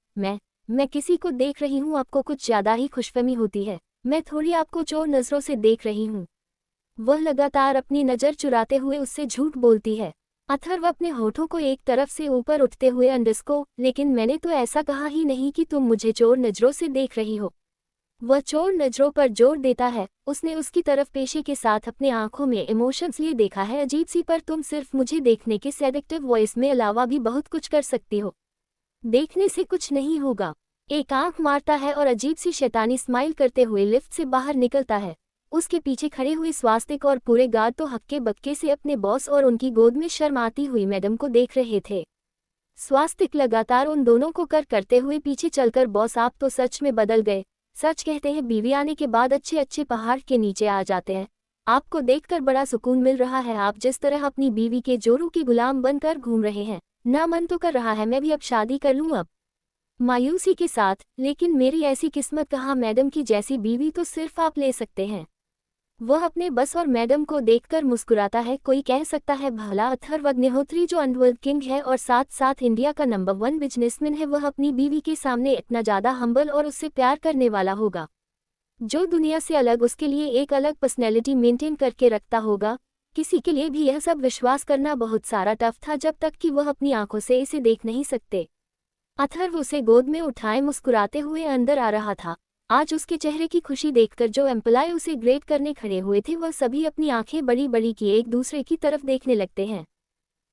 मैं किसी को देख रही हूँ, आपको कुछ ज्यादा ही खुशफहमी होती है, मैं थोड़ी आपको चोर नजरों से देख रही हूँ। वह लगातार अपनी नजर चुराते हुए उससे झूठ बोलती है। अथर्व अपने होठों को एक तरफ से ऊपर उठते हुए अंडस्को, लेकिन मैंने तो ऐसा कहा ही नहीं कि तुम मुझे चोर नजरों से देख रही हो। वह चोर नजरों पर जोर देता है। उसने उसकी तरफ पेशे के साथ अपने आंखों में इमोशंस लिए देखा है अजीब सी, पर तुम सिर्फ मुझे देखने के सेडक्टिव वॉइस में अलावा भी बहुत कुछ कर सकती हो। देखने से कुछ नहीं होगा। एक आंख मारता है और अजीब सी शैतानी स्माइल करते हुए लिफ्ट से बाहर निकलता है। उसके पीछे खड़े हुए स्वास्तिक और पूरे गार्ड तो हक्के बक्के से अपने बॉस और उनकी गोद में शर्माती हुई मैडम को देख रहे थे। स्वास्तिक लगातार उन दोनों को करते हुए पीछे चलकर, बॉस आप तो सच में बदल गए। सच कहते हैं बीवी आने के बाद अच्छे अच्छे पहाड़ के नीचे आ जाते हैं। आपको देखकर बड़ा सुकून मिल रहा है। आप जिस तरह अपनी बीवी के जोरों की गुलाम बनकर घूम रहे हैं, ना मन तो कर रहा है मैं भी अब शादी कर लूं अब, मायूसी के साथ। लेकिन मेरी ऐसी किस्मत कहाँ, मैडम की जैसी बीवी तो सिर्फ आप ले सकते हैं। वह अपने बस और मैडम को देखकर मुस्कुराता है। कोई कह सकता है भला अथर्व अग्निहोत्री जो अंडरवर्ल्ड किंग है और साथ साथ इंडिया का नंबर 1 बिजनेसमैन है, वह अपनी बीवी के सामने इतना ज्यादा हम्बल और उससे प्यार करने वाला होगा, जो दुनिया से अलग उसके लिए एक अलग पर्सनैलिटी मेंटेन करके रखता होगा। किसी के लिए भी यह सब विश्वास करना बहुत सारा टफ था, जब तक कि वह अपनी आंखों से इसे देख नहीं सकते। अथर्व उसे गोद में उठाए मुस्कुराते हुए अंदर आ रहा था। आज उसके चेहरे की खुशी देखकर जो एम्प्लॉय उसे ग्रेट करने खड़े हुए थे, वह सभी अपनी आंखें बड़ी बड़ी किए एक दूसरे की तरफ देखने लगते हैं,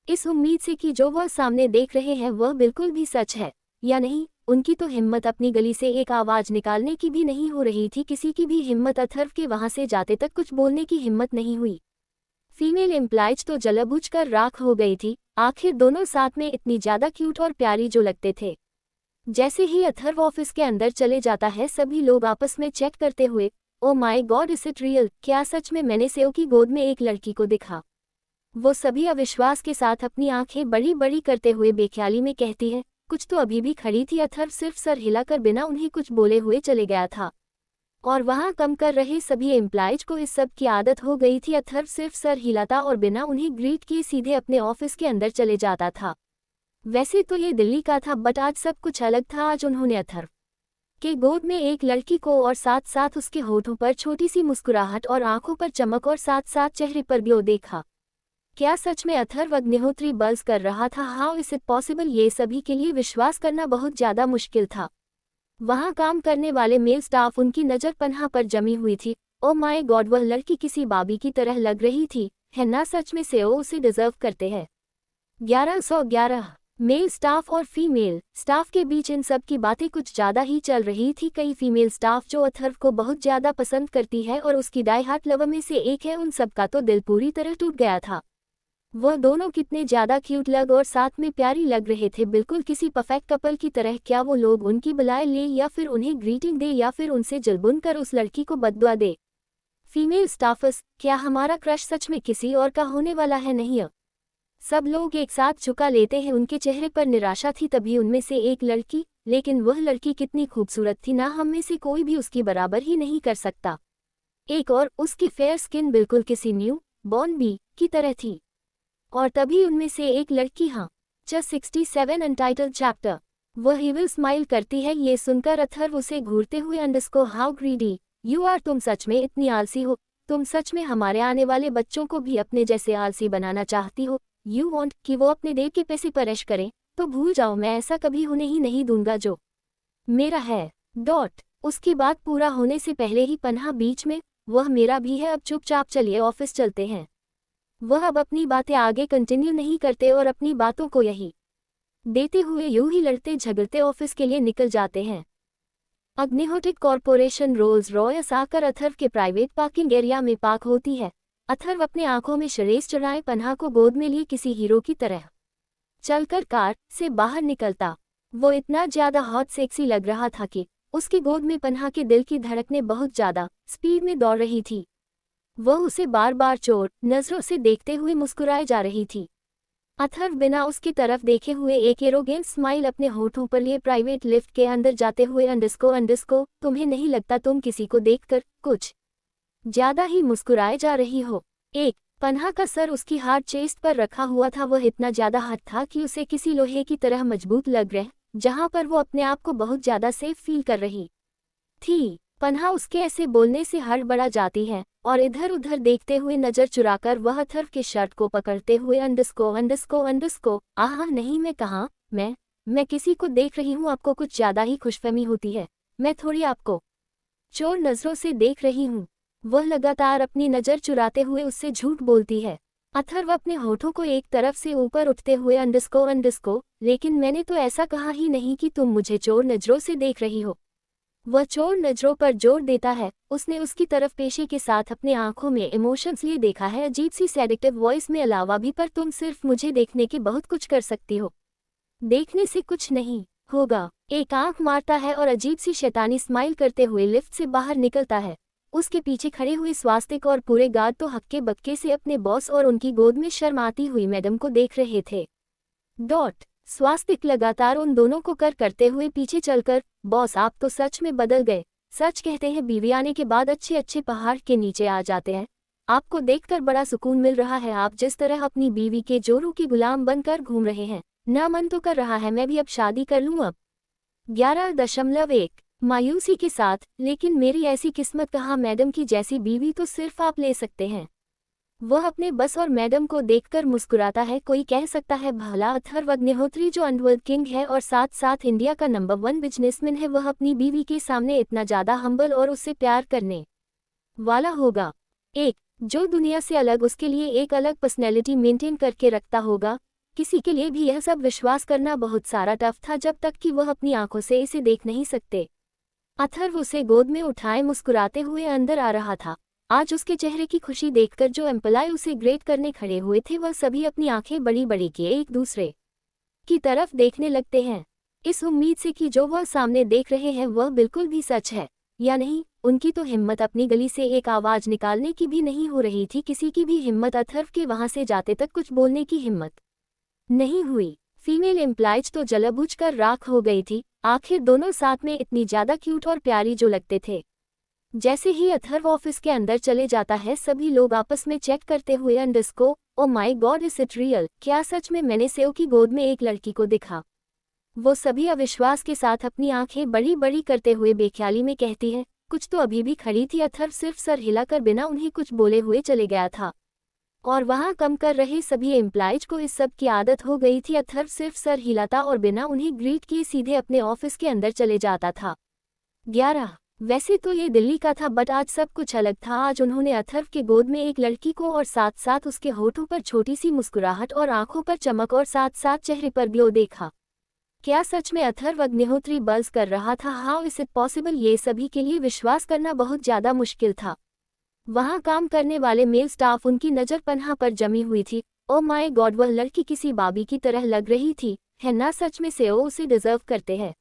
इस उम्मीद से कि जो वह सामने देख रहे हैं वह बिल्कुल भी सच है या नहीं। उनकी तो हिम्मत अपनी गली से एक आवाज निकालने की भी नहीं हो रही थी, किसी की भी हिम्मत अथर्व के वहां से जाते तक कुछ बोलने की हिम्मत नहीं हुई। फीमेल एम्प्लॉयज तो जलबुझ कर राख हो गई थी। आखिर दोनों साथ में इतनी ज्यादा क्यूट और प्यारी जो लगते थे। जैसे ही अथर्व ऑफिस के अंदर चले जाता है, सभी लोग आपस में चेक करते हुए, oh my God is it real, क्या सच में मैंने सेओ की गोद में एक लड़की को देखा? वो सभी अविश्वास के साथ अपनी आंखें बड़ी बड़ी करते हुए बेख्याली में कहती है, कुछ तो अभी भी खड़ी थी। अथर्व सिर्फ सर हिलाकर बिना उन्हें कुछ बोले हुए चले गया था और वहां कम कर रहे सभी एम्प्लॉयज को इस सब की आदत हो गई थी। अथर्व सिर्फ सर हिलाता और बिना उन्हें ग्रीट किए सीधे अपने ऑफिस के अंदर चले जाता था। वैसे तो ये दिल्ली का था, बट आज सब कुछ अलग था। आज उन्होंने अथर्व के गोद में एक लड़की को और साथ साथ उसके होठों पर छोटी सी मुस्कुराहट और आंखों पर चमक और साथ साथ चेहरे पर ग्लो देखा। क्या सच में अथर्व अग्निहोत्री बज़ कर रहा था? How is it possible? ये सभी के लिए विश्वास करना बहुत ज्यादा मुश्किल था। वहां काम करने वाले मेल स्टाफ, उनकी नजर पन्हा पर जमी हुई थी। ओ माय गॉड, वह लड़की किसी बाबी की तरह लग रही थी, है ना? सच में से वो उसे डिजर्व करते हैं। 1111 मेल स्टाफ और फीमेल स्टाफ के बीच इन सब की बातें कुछ ज्यादा ही चल रही थी। कई फीमेल स्टाफ जो अथर्व को बहुत ज्यादा पसंद करती है और उसकी डाई हार्ट लवर में से एक है, उन सब का तो दिल पूरी तरह टूट गया था। वह दोनों कितने ज्यादा क्यूट लग और साथ में प्यारी लग रहे थे, बिल्कुल किसी परफेक्ट कपल की तरह। क्या वो लोग उनकी बुलाए ले या फिर उन्हें ग्रीटिंग दे या फिर उनसे जलबुन कर उस लड़की को बददुआ दे? फीमेल स्टाफर्स, क्या हमारा क्रश सच में किसी और का होने वाला है? नहीं। सब लोग एक साथ झुका लेते हैं। उनके चेहरे पर निराशा थी। तभी उनमें से एक लड़की, लेकिन वह लड़की कितनी खूबसूरत थी, ना हम में से कोई भी उसकी बराबर ही नहीं कर सकता। एक और उसकी फेयर स्किन बिल्कुल किसी न्यू बॉर्न बी की तरह थी। और तभी उनमें से एक लड़की, हाँ, जस्ट 67 अनटाइटल्ड चैप्टर। वह इविल स्माइल करती है। ये सुनकर अथर्व उसे घूरते हुए अंडरस्को हाउ ग्रीडी यू आर, तुम सच में इतनी आलसी हो, तुम सच में हमारे आने वाले बच्चों को भी अपने जैसे आलसी बनाना चाहती हो। यू वांट कि वो अपने देव के पैसे पर ऐश करें, तो भूल जाओ, मैं ऐसा कभी होने ही नहीं दूंगा जो मेरा है। डॉट। उसकी बात पूरा होने से पहले ही पन्हा बीच में, वह मेरा भी है, अब चुपचाप चलिए ऑफिस चलते हैं। वह अब अपनी बातें आगे कंटिन्यू नहीं करते और अपनी बातों को यही देते हुए यूं ही लड़ते झगड़ते ऑफिस के लिए निकल जाते हैं। अग्निहोट्रिक कॉरपोरेशन रोल्स रॉयस आकर अथर्व के प्राइवेट पार्किंग एरिया में पार्क होती है। अथर्व अपने आंखों में शरेस चढ़ाए पन्हा को गोद में लिए किसी हीरो की तरह चलकर कार से बाहर निकलता। वो इतना ज्यादा हॉट सेक्सी लग रहा था कि उसकी गोद में पन्हा के दिल की धड़कनें बहुत ज्यादा स्पीड में दौड़ रही थी। वह उसे बार बार चोर नजरों से देखते हुए मुस्कुराए जा रही थी। अथर्व बिना उसकी तरफ देखे हुए एक एरोगेंट स्माइल अपने होठों पर लिए प्राइवेट लिफ्ट के अंदर जाते हुए अंडरस्को, तुम्हें नहीं लगता तुम किसी को देखकर कुछ ज्यादा ही मुस्कुराए जा रही हो? एक पन्हा का सर उसकी हार्ड चेस्ट पर रखा हुआ था। वह इतना ज्यादा हार्ड था कि उसे किसी लोहे की तरह मजबूत लग रहा, जहां पर वो अपने आप को बहुत ज्यादा सेफ फील कर रही थी। पन्हा उसके ऐसे बोलने से हड़बड़ा जाती है और इधर उधर देखते हुए नजर चुराकर वह अथर्व के शर्ट को पकड़ते हुए अंडरस्को, आह नहीं, मैं कहाँ, मैं किसी को देख रही हूँ, आपको कुछ ज्यादा ही खुशफहमी होती है, मैं थोड़ी आपको चोर नजरों से देख रही हूँ। वह लगातार अपनी नजर चुराते हुए उससे झूठ बोलती है। अथर्व अपने होठों को एक तरफ से ऊपर उठते हुए अंडरस्को, लेकिन मैंने तो ऐसा कहा ही नहीं कि तुम मुझे चोर नजरों से देख रही हो। वह चोर नजरों पर जोर देता है। उसने उसकी तरफ पेशे के साथ अपने आंखों में इमोशंस लिए देखा है, अजीब सी सेडिक्टिव वॉइस में अलावा भी, पर तुम सिर्फ मुझे देखने के बहुत कुछ कर सकती हो, देखने से कुछ नहीं होगा। एक आंख मारता है और अजीब सी शैतानी स्माइल करते हुए लिफ्ट से बाहर निकलता है। उसके पीछे खड़े हुए स्वास्तिक और पूरे गार्ड तो हक्के बक्के से अपने बॉस और उनकी गोद में शर्माती हुई मैडम को देख रहे थे। डॉट। स्वास्तिक लगातार उन दोनों को करते हुए पीछे चलकर, बॉस आप तो सच में बदल गए। सच कहते हैं बीवी आने के बाद अच्छे अच्छे पहाड़ के नीचे आ जाते हैं। आपको देखकर बड़ा सुकून मिल रहा है। आप जिस तरह अपनी बीवी के जोरों के गुलाम बनकर घूम रहे हैं, ना मन तो कर रहा है मैं भी अब शादी कर लूं। अब 11.1 मायूसी के साथ, लेकिन मेरी ऐसी किस्मत कहाँ, मैडम की जैसी बीवी तो सिर्फ आप ले सकते हैं। वह अपने बस और मैडम को देखकर मुस्कुराता है। कोई कह सकता है भला अथर्व अग्निहोत्री जो अंडरवर्ल्ड किंग है और साथ साथ इंडिया का नंबर 1 बिजनेसमैन है, वह अपनी बीवी के सामने इतना ज्यादा हम्बल और उससे प्यार करने वाला होगा। एक जो दुनिया से अलग, उसके लिए एक अलग पर्सनैलिटी मेंटेन करके रखता होगा। किसी के लिए भी यह सब विश्वास करना बहुत सारा टफ था जब तक कि वह अपनी आंखों से इसे देख नहीं सकते। अथर्व उसे गोद में उठाए मुस्कुराते हुए अंदर आ रहा था। आज उसके चेहरे की खुशी देखकर जो एम्प्लॉय उसे ग्रेट करने खड़े हुए थे, वह सभी अपनी आंखें बड़ी बड़ी किए एक दूसरे की तरफ देखने लगते हैं, इस उम्मीद से कि जो वह सामने देख रहे हैं वह बिल्कुल भी सच है या नहीं। उनकी तो हिम्मत अपनी गली से एक आवाज निकालने की भी नहीं हो रही थी। किसी की भी हिम्मत, अथर्व के वहां से जाते तक कुछ बोलने की हिम्मत नहीं हुई। फीमेल एम्प्लॉयज तो जलबुझ कर राख हो गई थी। आखिर दोनों साथ में इतनी ज्यादा क्यूट और प्यारी जो लगते थे। जैसे ही अथर्व ऑफिस के अंदर चले जाता है, सभी लोग आपस में चेक करते हुए अंडरस्को, oh my God is it real, क्या सच में मैंने सेव की गोद में एक लड़की को देखा? वो सभी अविश्वास के साथ अपनी आंखें बड़ी बड़ी करते हुए बेख्याली में कहती है, कुछ तो अभी भी खड़ी थी। अथर्व सिर्फ सर हिलाकर बिना उन्हें कुछ बोले हुए चले गया था और वहां काम कर रहे सभी एम्प्लॉयज को इस सब की आदत हो गई थी। अथर्व सिर्फ सर हिलाता और बिना उन्हें ग्रीट किए सीधे अपने ऑफिस के अंदर चले जाता था। 11 वैसे तो ये दिल्ली का था, बट आज सब कुछ अलग था। आज उन्होंने अथर्व के गोद में एक लड़की को और साथ साथ उसके होठों पर छोटी सी मुस्कुराहट और आंखों पर चमक और साथ साथ चेहरे पर ग्लो देखा। क्या सच में अथर्व अग्निहोत्री बज़ कर रहा था? How is it possible? ये सभी के लिए विश्वास करना बहुत ज्यादा मुश्किल था। वहां काम करने वाले मेल स्टाफ, उनकी नजर पन्हा पर जमी हुई थी। ओ माय गॉड, वह लड़की किसी बाबी की तरह लग रही थी, है ना? सच में से वो उसे डिजर्व करते हैं।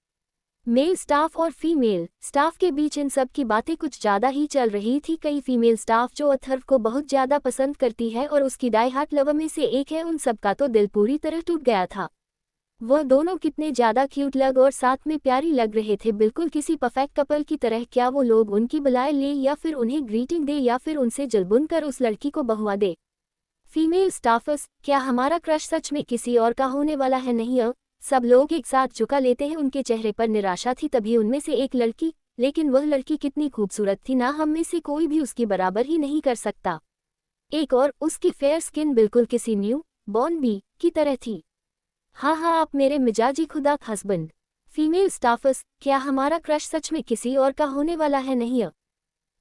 मेल स्टाफ और फीमेल स्टाफ के बीच इन सब की बातें कुछ ज्यादा ही चल रही थी। कई फीमेल स्टाफ जो अथर्व को बहुत ज्यादा पसंद करती है और उसकी डाई हार्ट लवर में से एक है, उन सब का तो दिल पूरी तरह टूट गया था। वह दोनों कितने ज्यादा क्यूट लग और साथ में प्यारी लग रहे थे, बिल्कुल किसी परफेक्ट कपल की तरह। क्या वो लोग उनकी बुलाए ले या फिर उन्हें ग्रीटिंग दे या फिर उनसे जलबुन कर उस लड़की को बहुआ दे। फीमेल स्टाफर्स, क्या हमारा क्रश सच में किसी और का होने वाला है? नहीं। सब लोग एक साथ झुका लेते हैं। उनके चेहरे पर निराशा थी। तभी उनमें से एक लड़की, लेकिन वह लड़की कितनी खूबसूरत थी ना, हम में से कोई भी उसकी बराबर ही नहीं कर सकता। एक और, उसकी फेयर स्किन बिल्कुल किसी न्यू बॉर्न बी की तरह थी। हाँ हाँ, आप मेरे मिजाजी खुदा हस्बैंड। फीमेल स्टाफर्स, क्या हमारा क्रश सच में किसी और का होने वाला है? नहीं।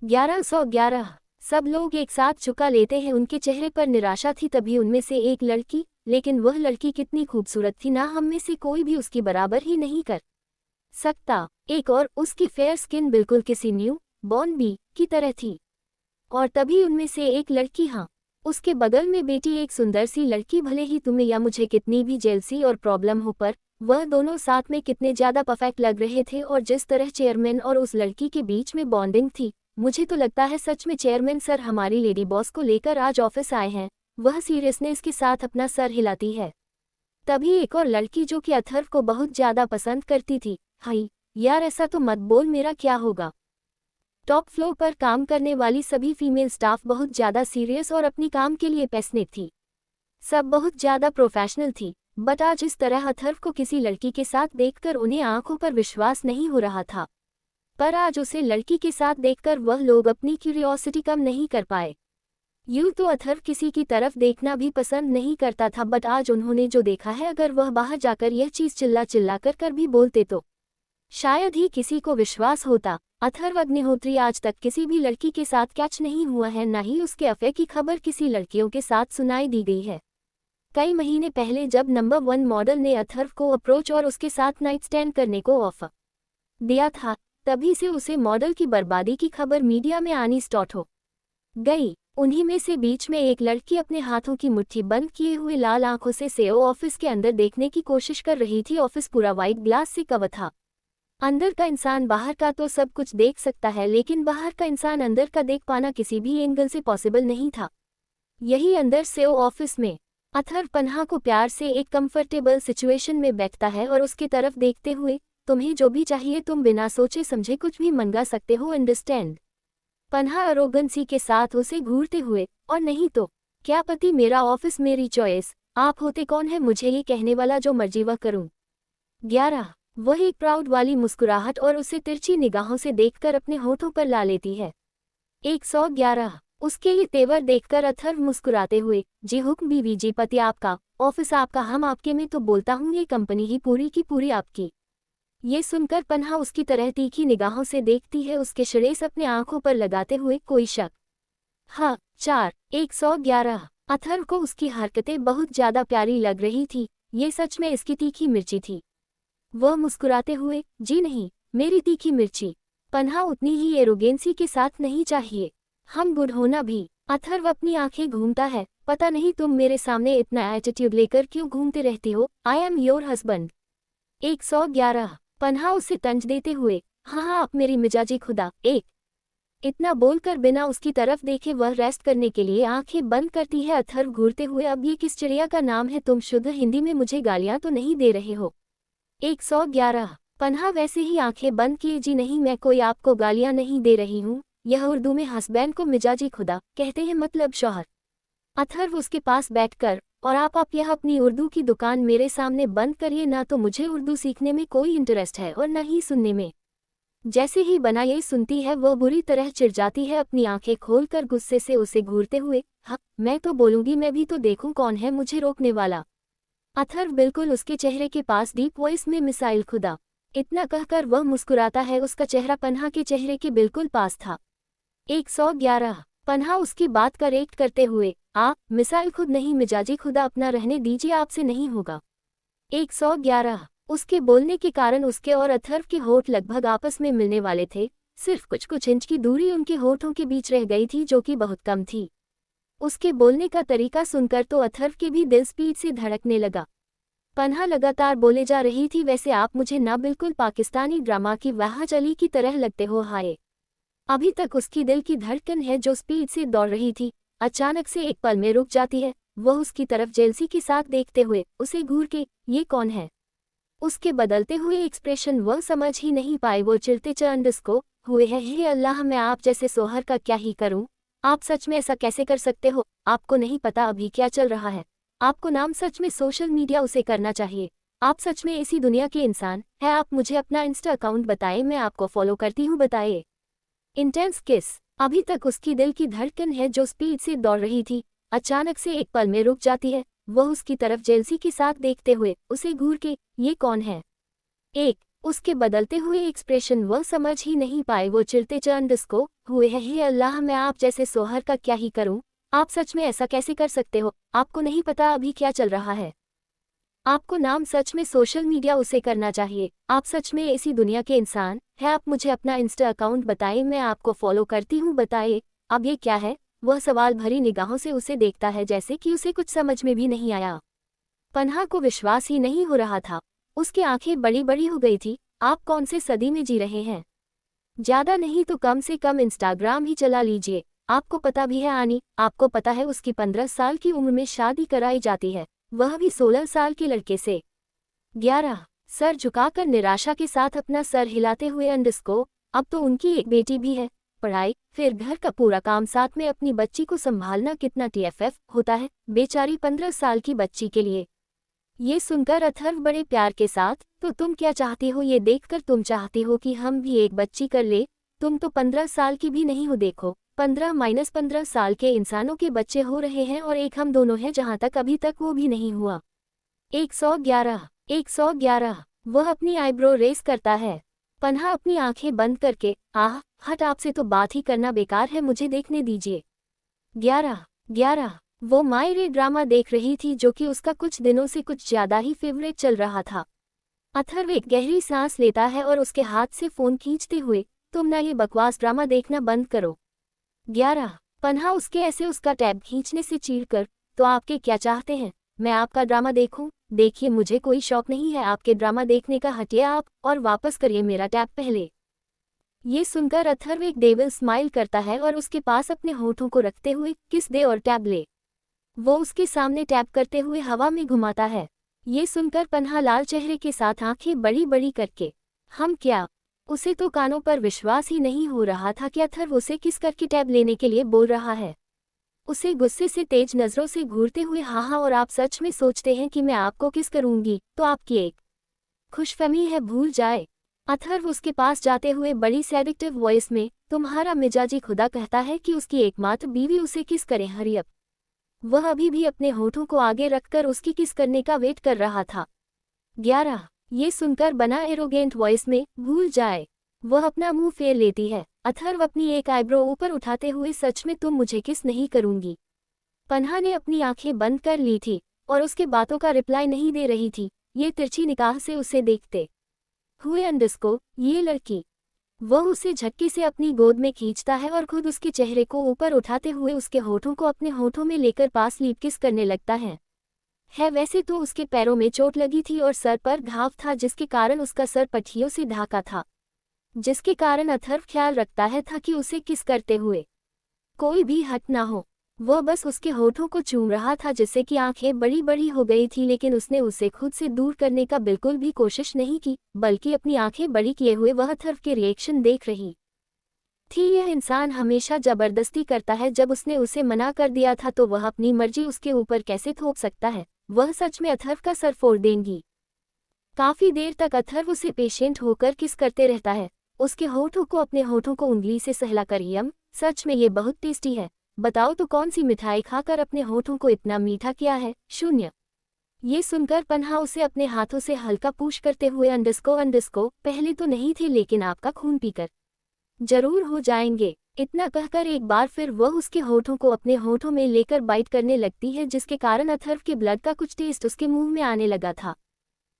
1111। सब लोग एक साथ झुका लेते हैं। उनके चेहरे पर निराशा थी। तभी उनमें से एक लड़की, लेकिन वह लड़की कितनी खूबसूरत थी ना, हम में से कोई भी उसकी बराबर ही नहीं कर सकता। एक और, उसकी फेयर स्किन बिल्कुल किसी न्यू बॉर्न बी की तरह थी। और तभी उनमें से एक लड़की, हाँ, उसके बगल में बेटी एक सुंदर सी लड़की। भले ही तुम्हें या मुझे कितनी भी जेलसी और प्रॉब्लम हो, पर वह दोनों साथ में कितने ज्यादा परफेक्ट लग रहे थे। और जिस तरह चेयरमैन और उस लड़की के बीच में बॉन्डिंग थी, मुझे तो लगता है सच में चेयरमैन सर हमारी लेडी बॉस को लेकर आज ऑफिस आए हैं। वह सीरियसनेस के साथ अपना सर हिलाती है। तभी एक और लड़की, जो कि अथर्व को बहुत ज्यादा पसंद करती थी, हाय यार ऐसा तो मत बोल, मेरा क्या होगा। टॉप फ्लोर पर काम करने वाली सभी फीमेल स्टाफ बहुत ज्यादा सीरियस और अपनी काम के लिए पैशनेट थी। सब बहुत ज्यादा प्रोफेशनल थी। बट आज इस तरह अथर्व को किसी लड़की के साथ देखकर उन्हें आंखों पर विश्वास नहीं हो रहा था। पर आज उसे लड़की के साथ देखकर वह लोग अपनी क्यूरियोसिटी कम नहीं कर पाए। यूं तो अथर्व किसी की तरफ देखना भी पसंद नहीं करता था, बट आज उन्होंने जो देखा है, अगर वह बाहर जाकर यह चीज चिल्ला चिल्ला कर भी बोलते तो शायद ही किसी को विश्वास होता। अथर्व अग्निहोत्री आज तक किसी भी लड़की के साथ कैच नहीं हुआ है, न ही उसके अफेयर की खबर किसी लड़कियों के साथ सुनाई दी गई है। कई महीने पहले जब नंबर 1 मॉडल ने अथर्व को अप्रोच और उसके साथ नाइट स्टैंड करने को ऑफर दिया था, तभी से उसे मॉडल की बर्बादी की खबर मीडिया में आनी स्टार्ट हो गई। उन्हीं में से बीच में एक लड़की अपने हाथों की मुट्ठी बंद किए हुए लाल आंखों से सेओ ऑफिस के अंदर देखने की कोशिश कर रही थी। ऑफिस पूरा व्हाइट ग्लास से कवर था। अंदर का इंसान बाहर का तो सब कुछ देख सकता है, लेकिन बाहर का इंसान अंदर का देख पाना किसी भी एंगल से पॉसिबल नहीं था। यही अंदर सेओ ऑफिस में अथर्व पन्हा को प्यार से एक कंफर्टेबल सिचुएशन में बैठता है और उसकी तरफ देखते हुए, तुम्हें जो भी चाहिए तुम बिना सोचे समझे कुछ भी मंगा सकते हो, अंडरस्टैंड। पन्हा अरोगेंसी के साथ उसे घूरते हुए, और नहीं तो क्या पति, मेरा ऑफिस मेरी चॉइस, आप होते कौन है मुझे ये कहने वाला, जो मर्जी वह करूं। 11। वह एक प्राउड वाली मुस्कुराहट और उसे तिरछी निगाहों से देखकर अपने होठों पर ला लेती है। 111। उसके ये तेवर देखकर अथर्व मुस्कुराते हुए, जी हुक्म बीवी जी, पति आपका, ऑफिस आपका, हम आपके में तो बोलता हूँ, ये कंपनी ही पूरी की पूरी आपकी। ये सुनकर पन्हा उसकी तरह तीखी निगाहों से देखती है, उसके शरेस अपने आंखों पर लगाते हुए, कोई शक? हाँ। 4। 111। अथर्व को उसकी हरकतें बहुत ज्यादा प्यारी लग रही थी। ये सच में इसकी तीखी मिर्ची थी। वह मुस्कुराते हुए, जी नहीं, मेरी तीखी मिर्ची। पन्हा उतनी ही एरोगेंसी के साथ नहीं चाहिए, हम गुड होना भी। अथर्व अपनी आंखें घूमता है, पता नहीं तुम मेरे सामने इतना एटीट्यूड लेकर क्यों घूमते रहती हो, आई एम योर हस्बैंड। 111। पन्हा उसे तंज देते हुए, हाँ हाँ आप मेरी मिजाजी खुदा। एक इतना बोलकर बिना उसकी तरफ देखे वह रेस्ट करने के लिए आंखें बंद करती है। अथर्व घूरते हुए, अब ये किस चिड़िया का नाम है, तुम शुद्ध हिंदी में मुझे गालियां तो नहीं दे रहे हो? 111। पन्हा वैसे ही आंखें बंद किए, जी नहीं, मैं कोई आपको गालियां नहीं दे रही हूँ, यह उर्दू में हस्बैंड को मिजाजी खुदा कहते हैं, मतलब शौहर। अथर्व उसके पास बैठकर, और आप यह अपनी उर्दू की दुकान मेरे सामने बंद करिए, ना तो मुझे उर्दू सीखने में कोई इंटरेस्ट है और न ही सुनने में। जैसे ही बना ये सुनती है वह बुरी तरह चिढ़ जाती है, अपनी आंखें खोलकर गुस्से से उसे घूरते हुए, हाँ मैं तो बोलूंगी, मैं भी तो देखूं कौन है मुझे रोकने वाला। अथर्व बिल्कुल उसके चेहरे के पास डीप वॉइस में, मिसाइल खुदा। इतना कहकर वह मुस्कुराता है, उसका चेहरा पन्हा के चेहरे के बिल्कुल पास था। 111। पन्हा उसकी बात करेक्ट करते हुए, मिसाइल खुद नहीं मिजाजी खुदा, अपना रहने दीजिए, आपसे नहीं होगा। 111। उसके बोलने के कारण उसके और अथर्व के होठ लगभग आपस में मिलने वाले थे, सिर्फ कुछ इंच की दूरी उनके होठों के बीच रह गई थी, जो कि बहुत कम थी। उसके बोलने का तरीका सुनकर तो अथर्व के भी दिल स्पीड से धड़कने लगा। पन्हा लगातार बोले जा रही थी, वैसे आप मुझे ना बिल्कुल पाकिस्तानी ड्रामा की वाह चली की तरह लगते हो, हाय। अभी तक उसकी दिल की धड़कन है जो स्पीड से दौड़ रही थी, अचानक से एक पल में रुक जाती है। वह उसकी तरफ जेलसी के साथ देखते हुए उसे घूर के, ये कौन है? उसके बदलते हुए एक्सप्रेशन वह समझ ही नहीं पाए। वो चिढ़ते च हुए हैं, हे अल्लाह, मैं आप जैसे सोहर का क्या ही करूं। आप सच में ऐसा कैसे कर सकते हो? आपको नहीं पता अभी क्या चल रहा है। आपको नाम सच में सोशल मीडिया उसे करना चाहिए। आप सच में ऐसी दुनिया के इंसान है। आप मुझे अपना इंस्टा अकाउंट बताएं, मैं आपको फॉलो करती हूँ, बताइए। इंटेंस किस। अभी तक उसकी दिल की धड़कन है जो स्पीड से दौड़ रही थी, अचानक से एक पल में रुक जाती है। वह उसकी तरफ जेलसी के साथ देखते हुए उसे घूर के, ये कौन है? एक। उसके बदलते हुए एक्सप्रेशन वह समझ ही नहीं पाए। वो चिढ़ते च हुए हैं, हे अल्लाह, मैं आप जैसे सोहर का क्या ही करूं। आप सच में ऐसा कैसे कर सकते हो? आपको नहीं पता अभी क्या चल रहा है। आपको नाम सच में सोशल मीडिया उसे करना चाहिए। आप सच में ऐसी दुनिया के इंसान है। आप मुझे अपना इंस्टा अकाउंट बताएं, मैं आपको फॉलो करती हूँ, बताइए। अब ये क्या है? वह सवाल भरी निगाहों से उसे देखता है जैसे कि उसे कुछ समझ में भी नहीं आया। पन्हा को विश्वास ही नहीं हो रहा था। उसकी आंखें बड़ी बड़ी हो गई थी। आप कौन से सदी में जी रहे हैं? ज्यादा नहीं तो कम से कम इंस्टाग्राम ही चला लीजिए। आपको पता भी है आनी, आपको पता है उसकी 15 साल की उम्र में शादी कराई जाती है, वह भी 16 साल के लड़के से। 11। सर झुकाकर निराशा के साथ अपना सर हिलाते हुए अब तो उनकी एक बेटी भी है। पढ़ाई फिर घर का पूरा काम, साथ में अपनी बच्ची को संभालना कितना TFF होता है बेचारी 15 साल की बच्ची के लिए। ये सुनकर अथर्व बड़े प्यार के साथ, तो तुम क्या चाहती हो? ये देखकर तुम चाहती हो कि हम भी एक बच्ची कर ले? तुम तो 15 साल की भी नहीं हो। देखो, 15-15 साल के इंसानों के बच्चे हो रहे हैं और एक हम दोनों हैं, जहां तक अभी तक वो भी नहीं हुआ। 111। 111। वह अपनी आईब्रो रेस करता है। पन्हा अपनी आंखें बंद करके, आह हट, आपसे तो बात ही करना बेकार है, मुझे देखने दीजिए। 11। 11। वो माय रे ड्रामा देख रही थी जो कि उसका कुछ दिनों से कुछ ज्यादा ही फेवरेट चल रहा था। अथर्व एक गहरी सांस लेता है और उसके हाथ से फोन खींचते हुए, तुम ना ये बकवास ड्रामा देखना बंद करो। 11। पन्हा उसके ऐसे उसका टैब खींचने से चीढ़कर, तो आपके क्या चाहते हैं? मैं आपका ड्रामा देखूं? देखिए, मुझे कोई शौक नहीं है आपके ड्रामा देखने का, हटिए आप और वापस करिए मेरा टैब पहले। ये सुनकर अथर्व एक डेविल स्माइल करता है और उसके पास अपने होठों को रखते हुए, किस दे और टैब ले। वो उसके सामने टैप करते हुए हवा में घुमाता है। ये सुनकर पन्हा लाल चेहरे के साथ आंखें बड़ी बड़ी करके, हम क्या? उसे तो कानों पर विश्वास ही नहीं हो रहा था कि अथर्व उसे किस करके टैब लेने के लिए बोल रहा है। उसे गुस्से से तेज नजरों से घूरते हुए, हाँ, और आप सच में सोचते हैं कि मैं आपको किस करूंगी? तो आपकी एक खुशफहमी है, भूल जाए। अथर्व उसके पास जाते हुए बड़ी सेडिक्टिव वॉइस में, तुम्हारा मिजाजी खुदा कहता है कि उसकी एकमात्र बीवी उसे किस करे, हरी अप। वह अभी भी अपने होठों को आगे रखकर उसकी किस करने का वेट कर रहा था। 11। ये सुनकर बना एरोगेंट वॉइस में, भूल जाए। वह अपना मुंह फेर लेती है। अथर्व अपनी एक आईब्रो ऊपर उठाते हुए, सच में तुम मुझे किस नहीं करूंगी? पन्हा ने अपनी आंखें बंद कर ली थी और उसके बातों का रिप्लाई नहीं दे रही थी। ये तिरछी निगाह से उसे देखते हुए ये लड़की। वह उसे झटके से अपनी गोद में खींचता है और खुद उसके चेहरे को ऊपर उठाते हुए उसके होठों को अपने होठों में लेकर पास लीप किस करने लगता है। वैसे तो उसके पैरों में चोट लगी थी और सर पर घाव था, जिसके कारण उसका सर पट्टियों से ढाका था, जिसके कारण अथर्व ख्याल रखता है था कि उसे किस करते हुए कोई भी हट ना हो। वह बस उसके होठों को चूम रहा था जिससे कि आंखें बड़ी बड़ी हो गई थी, लेकिन उसने उसे खुद से दूर करने का बिल्कुल भी कोशिश नहीं की, बल्कि अपनी आंखें बड़ी किए हुए वह अथर्व के रिएक्शन देख रही थी। यह इंसान हमेशा जबरदस्ती करता है, जब उसने उसे मना कर दिया था तो वह अपनी मर्जी उसके ऊपर कैसे थोप सकता है? वह सच में अथर्व का सर फोड़ देंगी। काफी देर तक अथर्व उसे पेशेंट होकर किस करते रहता है, उसके होठों को अपने होठों को उंगली से सहलाकर, यम, सच में ये बहुत टेस्टी है, बताओ तो कौन सी मिठाई खाकर अपने होठों को इतना मीठा किया है? 0। ये सुनकर पन्हा उसे अपने हाथों से हल्का पुश करते हुए, पहले तो नहीं थे लेकिन आपका खून पीकर जरूर हो जाएंगे। इतना कहकर एक बार फिर वह उसके होठों को अपने होठों में लेकर बाइट करने लगती है, जिसके कारण अथर्व के ब्लड का कुछ टेस्ट उसके मुंह में आने लगा था।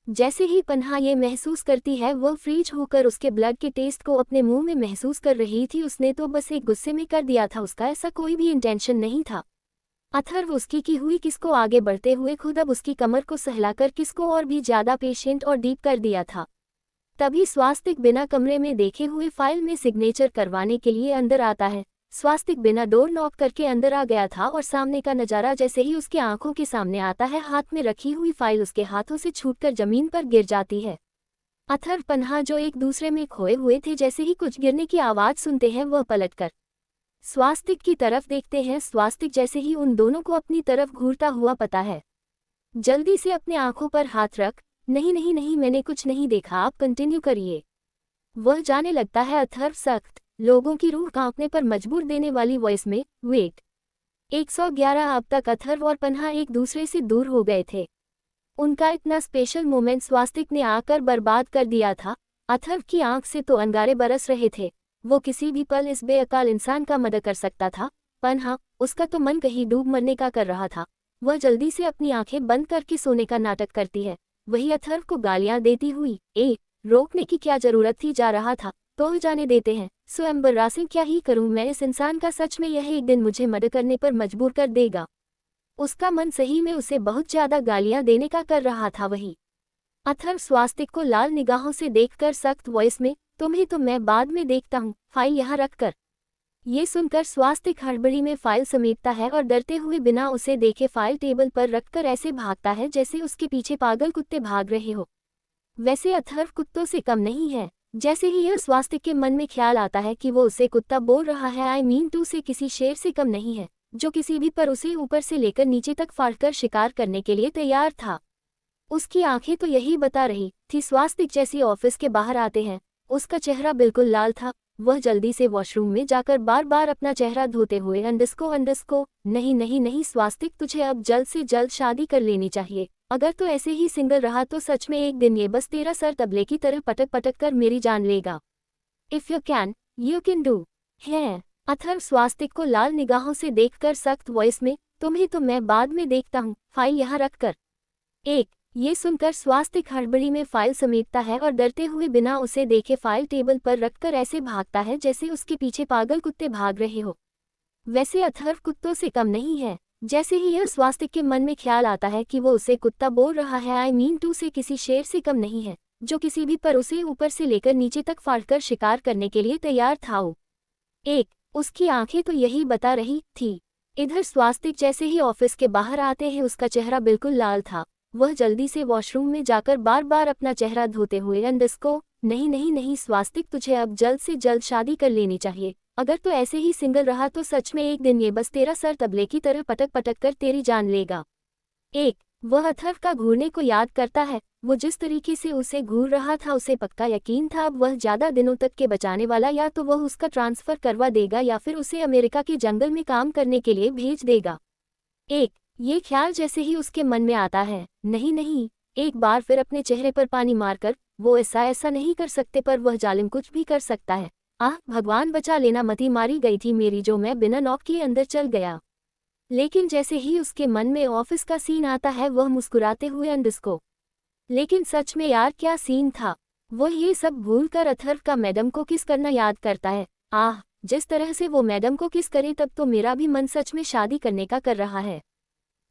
जैसे ही पन्हा ये महसूस करती है, वह फ्रीज होकर उसके ब्लड के टेस्ट को अपने मुंह में महसूस कर रही थी। उसने तो बस एक गुस्से में कर दिया था, उसका ऐसा कोई भी इंटेंशन नहीं था। अथर्व उसकी की हुई किसको आगे बढ़ते हुए खुद अब उसकी कमर को सहलाकर किसको और भी ज्यादा पेशेंट और डीप कर दिया था। तभी स्वास्तिक बिना कमरे में देखे हुए फाइल में सिग्नेचर करवाने के लिए अंदर आता है। स्वास्तिक बिना डोर नॉक करके अंदर आ गया था और सामने का नजारा जैसे ही उसकी आंखों के सामने आता है, हाथ में रखी हुई फाइल उसके हाथों से छूटकर जमीन पर गिर जाती है। अथर्व पन्हा जो एक दूसरे में खोए हुए थे, जैसे ही कुछ गिरने की आवाज सुनते हैं वह पलटकर स्वास्तिक की तरफ देखते हैं। स्वास्तिक जैसे ही उन दोनों को अपनी तरफ घूरता हुआ पता है, जल्दी से अपने आंखों पर हाथ रख। नहीं नहीं नहीं, मैंने कुछ नहीं देखा, आप कंटिन्यू करिए। वह जाने लगता है। अथर्व सख्त, लोगों की रूह कांपने पर मजबूर देने वाली वॉइस में, वेट 111। अब तक अथर्व और पन्हा एक दूसरे से दूर हो गए थे। उनका इतना स्पेशल मोमेंट स्वास्तिक ने आकर बर्बाद कर दिया था। अथर्व की आंख से तो अंगारे बरस रहे थे। वो किसी भी पल इस बेअकाल इंसान का मर्डर कर सकता था। पन्हा, उसका तो मन कहीं डूब मरने का कर रहा था। वह जल्दी से अपनी आंखें बंद करके सोने का नाटक करती है। वही अथर्व को गालियां देती हुई, रोकने की क्या जरूरत थी, जा रहा था तो जाने देते हैं। सो एम्बरासिंग, क्या ही करूं मैं इस इंसान का, सच में यह एक दिन मुझे मर्डर करने पर मजबूर कर देगा। उसका मन सही में उसे बहुत ज्यादा गालियां देने का कर रहा था। वही अथर्व स्वास्तिक को लाल निगाहों से देखकर सख्त वॉइस में, तुम्हें तो मैं बाद में देखता हूँ, फाइल यहाँ रख कर। ये सुनकर स्वास्तिक हड़बड़ी में फाइल समेटता है और डरते हुए बिना उसे देखे फाइल टेबल पर रखकर ऐसे भागता है जैसे उसके पीछे पागल कुत्ते भाग रहे हो। वैसे अथर्व कुत्तों से कम नहीं है। जैसे ही यह स्वास्तिक के मन में ख्याल आता है कि वो उसे कुत्ता बोल रहा है, आई मीन टू से किसी शेर से कम नहीं है, जो किसी भी पर उसे ऊपर से लेकर नीचे तक फाड़कर शिकार करने के लिए तैयार था। उसकी आंखें तो यही बता रही थी। स्वास्तिक जैसी ऑफिस के बाहर आते हैं, उसका चेहरा बिल्कुल लाल था। वह जल्दी से वॉशरूम में जाकर बार बार अपना चेहरा धोते हुए, अंडस्को नहीं नहीं नहीं स्वास्तिक, तुझे अब जल्द से जल्द शादी कर लेनी चाहिए। अगर तो ऐसे ही सिंगल रहा तो सच में एक दिन ये बस तेरा सर तबले की तरह पटक पटक कर मेरी जान लेगा। इफ यू कैन डू है। अथर्व स्वास्तिक को लाल निगाहों से देखकर सख्त वॉइस में, तुम्हें तो मैं बाद में देखता हूँ, फाइल यहाँ रख कर। ये सुनकर स्वास्तिक हड़बड़ी में फाइल समेटता है और डरते हुए बिना उसे देखे फाइल टेबल पर रखकर ऐसे भागता है जैसे उसके पीछे पागल कुत्ते भाग रहे हो। वैसे अथर्व कुत्तों से कम नहीं है। जैसे ही यह स्वास्तिक के मन में ख्याल आता है कि वो उसे कुत्ता बोल रहा है, आई मीन टू से किसी शेर से कम नहीं है, जो किसी भी पर उसे ऊपर से लेकर नीचे तक फाड़कर शिकार करने के लिए तैयार था। उसकी आंखें तो यही बता रही थी। इधर स्वास्तिक जैसे ही ऑफिस के बाहर आते हैं, उसका चेहरा बिल्कुल लाल था। वह जल्दी से वॉशरूम में जाकर बार बार अपना चेहरा धोते हुए, नहीं नहीं नहीं स्वास्तिक, तुझे अब जल्द से जल्द शादी कर लेनी चाहिए। अगर तो ऐसे ही सिंगल रहा तो सच में एक दिन ये बस तेरा सर तबले की तरह पटक पटक कर तेरी जान लेगा। वह अथर्व का घूरने को याद करता है। वो जिस तरीके से उसे घूर रहा था उसे पक्का यकीन था अब वह ज्यादा दिनों तक के बचाने वाला, या तो वह उसका ट्रांसफर करवा देगा या फिर उसे अमेरिका के जंगल में काम करने के लिए भेज देगा। ये ख्याल जैसे ही उसके मन में आता है, नहीं नहीं, एक बार फिर अपने चेहरे पर पानी मारकर, वो ऐसा नहीं कर सकते पर वह जालिम कुछ भी कर सकता है। आह भगवान बचा लेना, मती मारी गई थी मेरी जो मैं बिना नॉक किए अंदर चल गया। लेकिन जैसे ही उसके मन में ऑफिस का सीन आता है वह मुस्कुराते हुए लेकिन सच में यार क्या सीन था। वह ये सब भूलकर अथर्व का मैडम को किस करना याद करता है। आह जिस तरह से वो मैडम को किस करे तब तो मेरा भी मन सच में शादी करने का कर रहा है।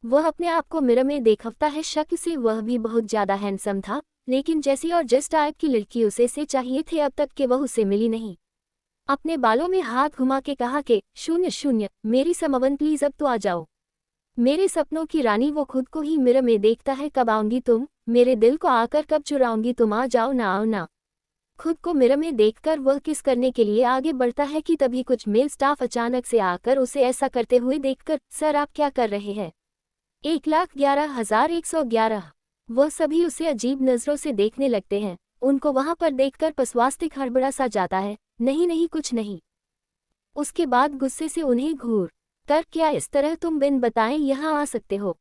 वह अपने आप को मिरर में देखता है। शक से वह भी बहुत ज्यादा हैंडसम था, लेकिन जैसी और जिस टाइप की लड़की उसे से चाहिए थे अब तक के वह उसे मिली नहीं। अपने बालों में हाथ घुमा के कहा कि शून्य मेरी समवन प्लीज अब तो आ जाओ। मेरे सपनों की रानी वो खुद को ही मिरर में देखता है। कब आऊंगी तुम, मेरे दिल को आकर कब चुराऊंगी तुम, आ जाओ ना आओ ना। खुद को मिरर में देखकर वह किस करने के लिए आगे बढ़ता है कि तभी कुछ मेल स्टाफ अचानक से आकर उसे ऐसा करते हुए देखकर, सर आप क्या कर रहे हैं। 1,11,111। वह सभी उसे अजीब नजरों से देखने लगते हैं। उनको वहां पर देखकर स्वास्तिक हड़बड़ा सा जाता है। नहीं नहीं कुछ नहीं। उसके बाद गुस्से से उन्हें घूर कर, क्या इस तरह तुम बिन बताएं यहाँ आ सकते हो।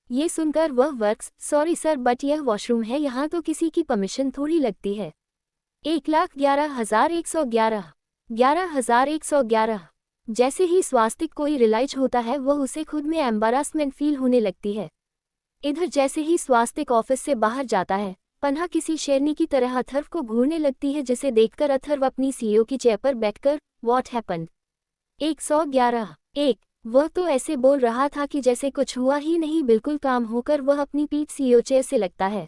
ये सुनकर वह वर्क्स, सॉरी सर बट यह वॉशरूम है, यहाँ तो किसी की परमिशन थोड़ी लगती है। 1,11,111। 11,111। जैसे ही स्वास्तिक को रियलाइज होता है वह उसे खुद में एम्बारासमेंट फील होने लगती है। इधर जैसे ही स्वास्तिक ऑफिस से बाहर जाता है, पन्हा किसी शेरनी की तरह अथर्व को घूरने लगती है, जिसे देखकर अथर्व अपनी सीईओ की चेयर पर बैठकर, व्हाट हैपेंड 111। वह तो ऐसे बोल रहा था कि जैसे कुछ हुआ ही नहीं, बिल्कुल काम होकर वह अपनी पीठ सीईओ चेयर से लगता है।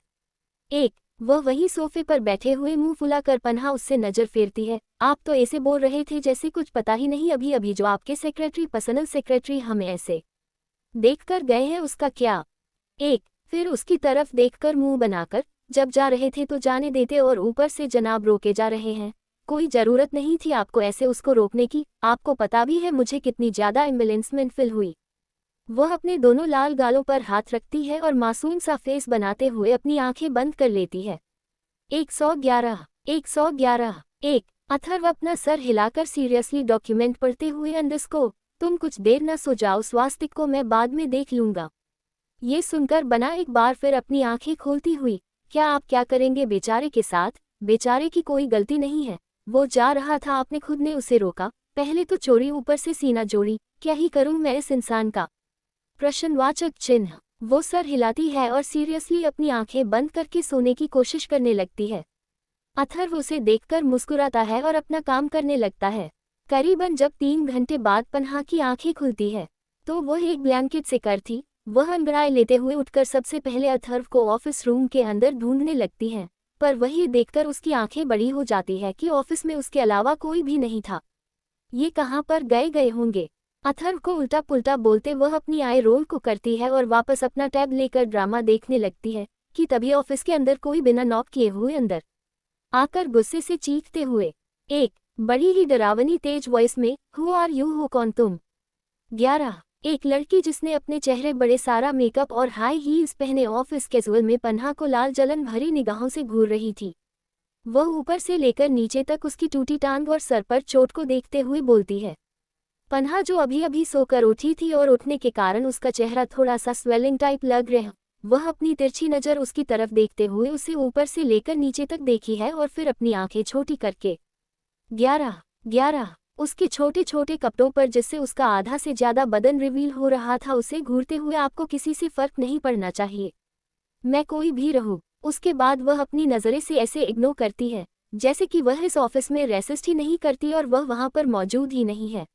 वह वही सोफे पर बैठे हुए मुंह फुलाकर पन्हा उससे नजर फेरती है। आप तो ऐसे बोल रहे थे जैसे कुछ पता ही नहीं, अभी अभी जो आपके सेक्रेटरी, पर्सनल सेक्रेटरी हमें ऐसे देखकर गए हैं, उसका क्या? एक फिर उसकी तरफ देखकर मुंह बनाकर, जब जा रहे थे तो जाने देते और ऊपर से जनाब रोके जा रहे हैं। कोई जरूरत नहीं थी आपको ऐसे उसको रोकने की, आपको पता भी है मुझे कितनी ज्यादा एम्बुलेंसमेंट फील हुई। वह अपने दोनों लाल गालों पर हाथ रखती है और मासूम सा फेस बनाते हुए अपनी आंखें बंद कर लेती है। 111 111 1 अथर्व अपना सर हिलाकर सीरियसली डॉक्यूमेंट पढ़ते हुए अंडरस्को, तुम कुछ देर न सो जाओ, स्वास्तिक को मैं बाद में देख लूंगा। ये सुनकर बना एक बार फिर अपनी आंखें खोलती हुई, क्या आप क्या करेंगे बेचारे के साथ? बेचारे की कोई गलती नहीं है, वो जा रहा था, आपने खुद ने उसे रोका, पहले तो चोरी ऊपर से सीना जोड़ी, क्या ही करूं मैं इस इंसान का? प्रश्नवाचक चिन्ह। वो सर हिलाती है और सीरियसली अपनी आंखें बंद करके सोने की कोशिश करने लगती है। अथर्व उसे देखकर मुस्कुराता है और अपना काम करने लगता है। करीबन जब 3 घंटे बाद पन्हा की आंखें खुलती है तो वह एक ब्लैंकेट से कर थी। वह अंगड़ाई लेते हुए उठकर सबसे पहले अथर्व को ऑफिस रूम के अंदर ढूंढने लगती है, पर वही देखकर उसकी आंखें बड़ी हो जाती है कि ऑफिस में उसके अलावा कोई भी नहीं था। ये कहाँ पर गए होंगे? अथर्व को उल्टा पुल्टा बोलते वह अपनी आई रोल को करती है और वापस अपना टैब लेकर ड्रामा देखने लगती है कि तभी ऑफिस के अंदर कोई बिना नॉक किए हुए अंदर आकर गुस्से से चीखते हुए एक बड़ी ही डरावनी तेज वॉइस में, हु आर यू, हो कौन तुम? 11 एक लड़की जिसने अपने चेहरे बड़े सारा मेकअप और हाई हील्स पहने ऑफिस कैजुअल में पन्हा को लाल जलन भरी निगाहों से घूर रही थी। वह ऊपर से लेकर नीचे तक उसकी टूटी टांग और सर पर चोट को देखते हुए बोलती है। पन्हा जो अभी अभी सोकर उठी थी और उठने के कारण उसका चेहरा थोड़ा सा स्वेलिंग टाइप लग रहा, वह अपनी तिरछी नज़र उसकी तरफ देखते हुए उसे ऊपर से लेकर नीचे तक देखी है और फिर अपनी आंखें छोटी करके 11 उसके छोटे छोटे कपड़ों पर जिससे उसका आधा से ज्यादा बदन रिवील हो रहा था उसे घूरते हुए, आपको किसी से फर्क नहीं पड़ना चाहिए, मैं कोई भी रहूं। उसके बाद वह अपनी नज़रें से ऐसे इग्नोर करती है जैसे कि वह इस ऑफिस में रेसिस्ट ही नहीं करती और वह वहां पर मौजूद ही नहीं है।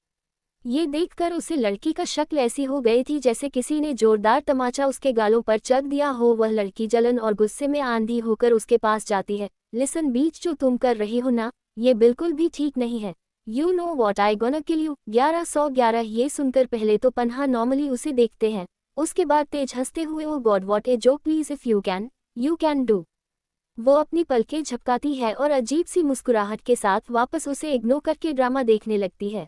ये देखकर उसे लड़की का शक्ल ऐसी हो गई थी जैसे किसी ने जोरदार तमाचा उसके गालों पर चक दिया हो। वह लड़की जलन और गुस्से में आंधी होकर उसके पास जाती है। लिसन बीच, जो तुम कर रही हो ना, ये बिल्कुल भी ठीक नहीं है। You know what, I gonna kill you. 1111 ये सुनकर पहले तो पन्हा नॉर्मली उसे देखते हैं, उसके बाद तेज हंसते हुए, oh God what a joke, please if you can do. वो अपनी पलकें झपकाती है और अजीब सी मुस्कुराहट के साथ वापस उसे इग्नोर करके ड्रामा देखने लगती है।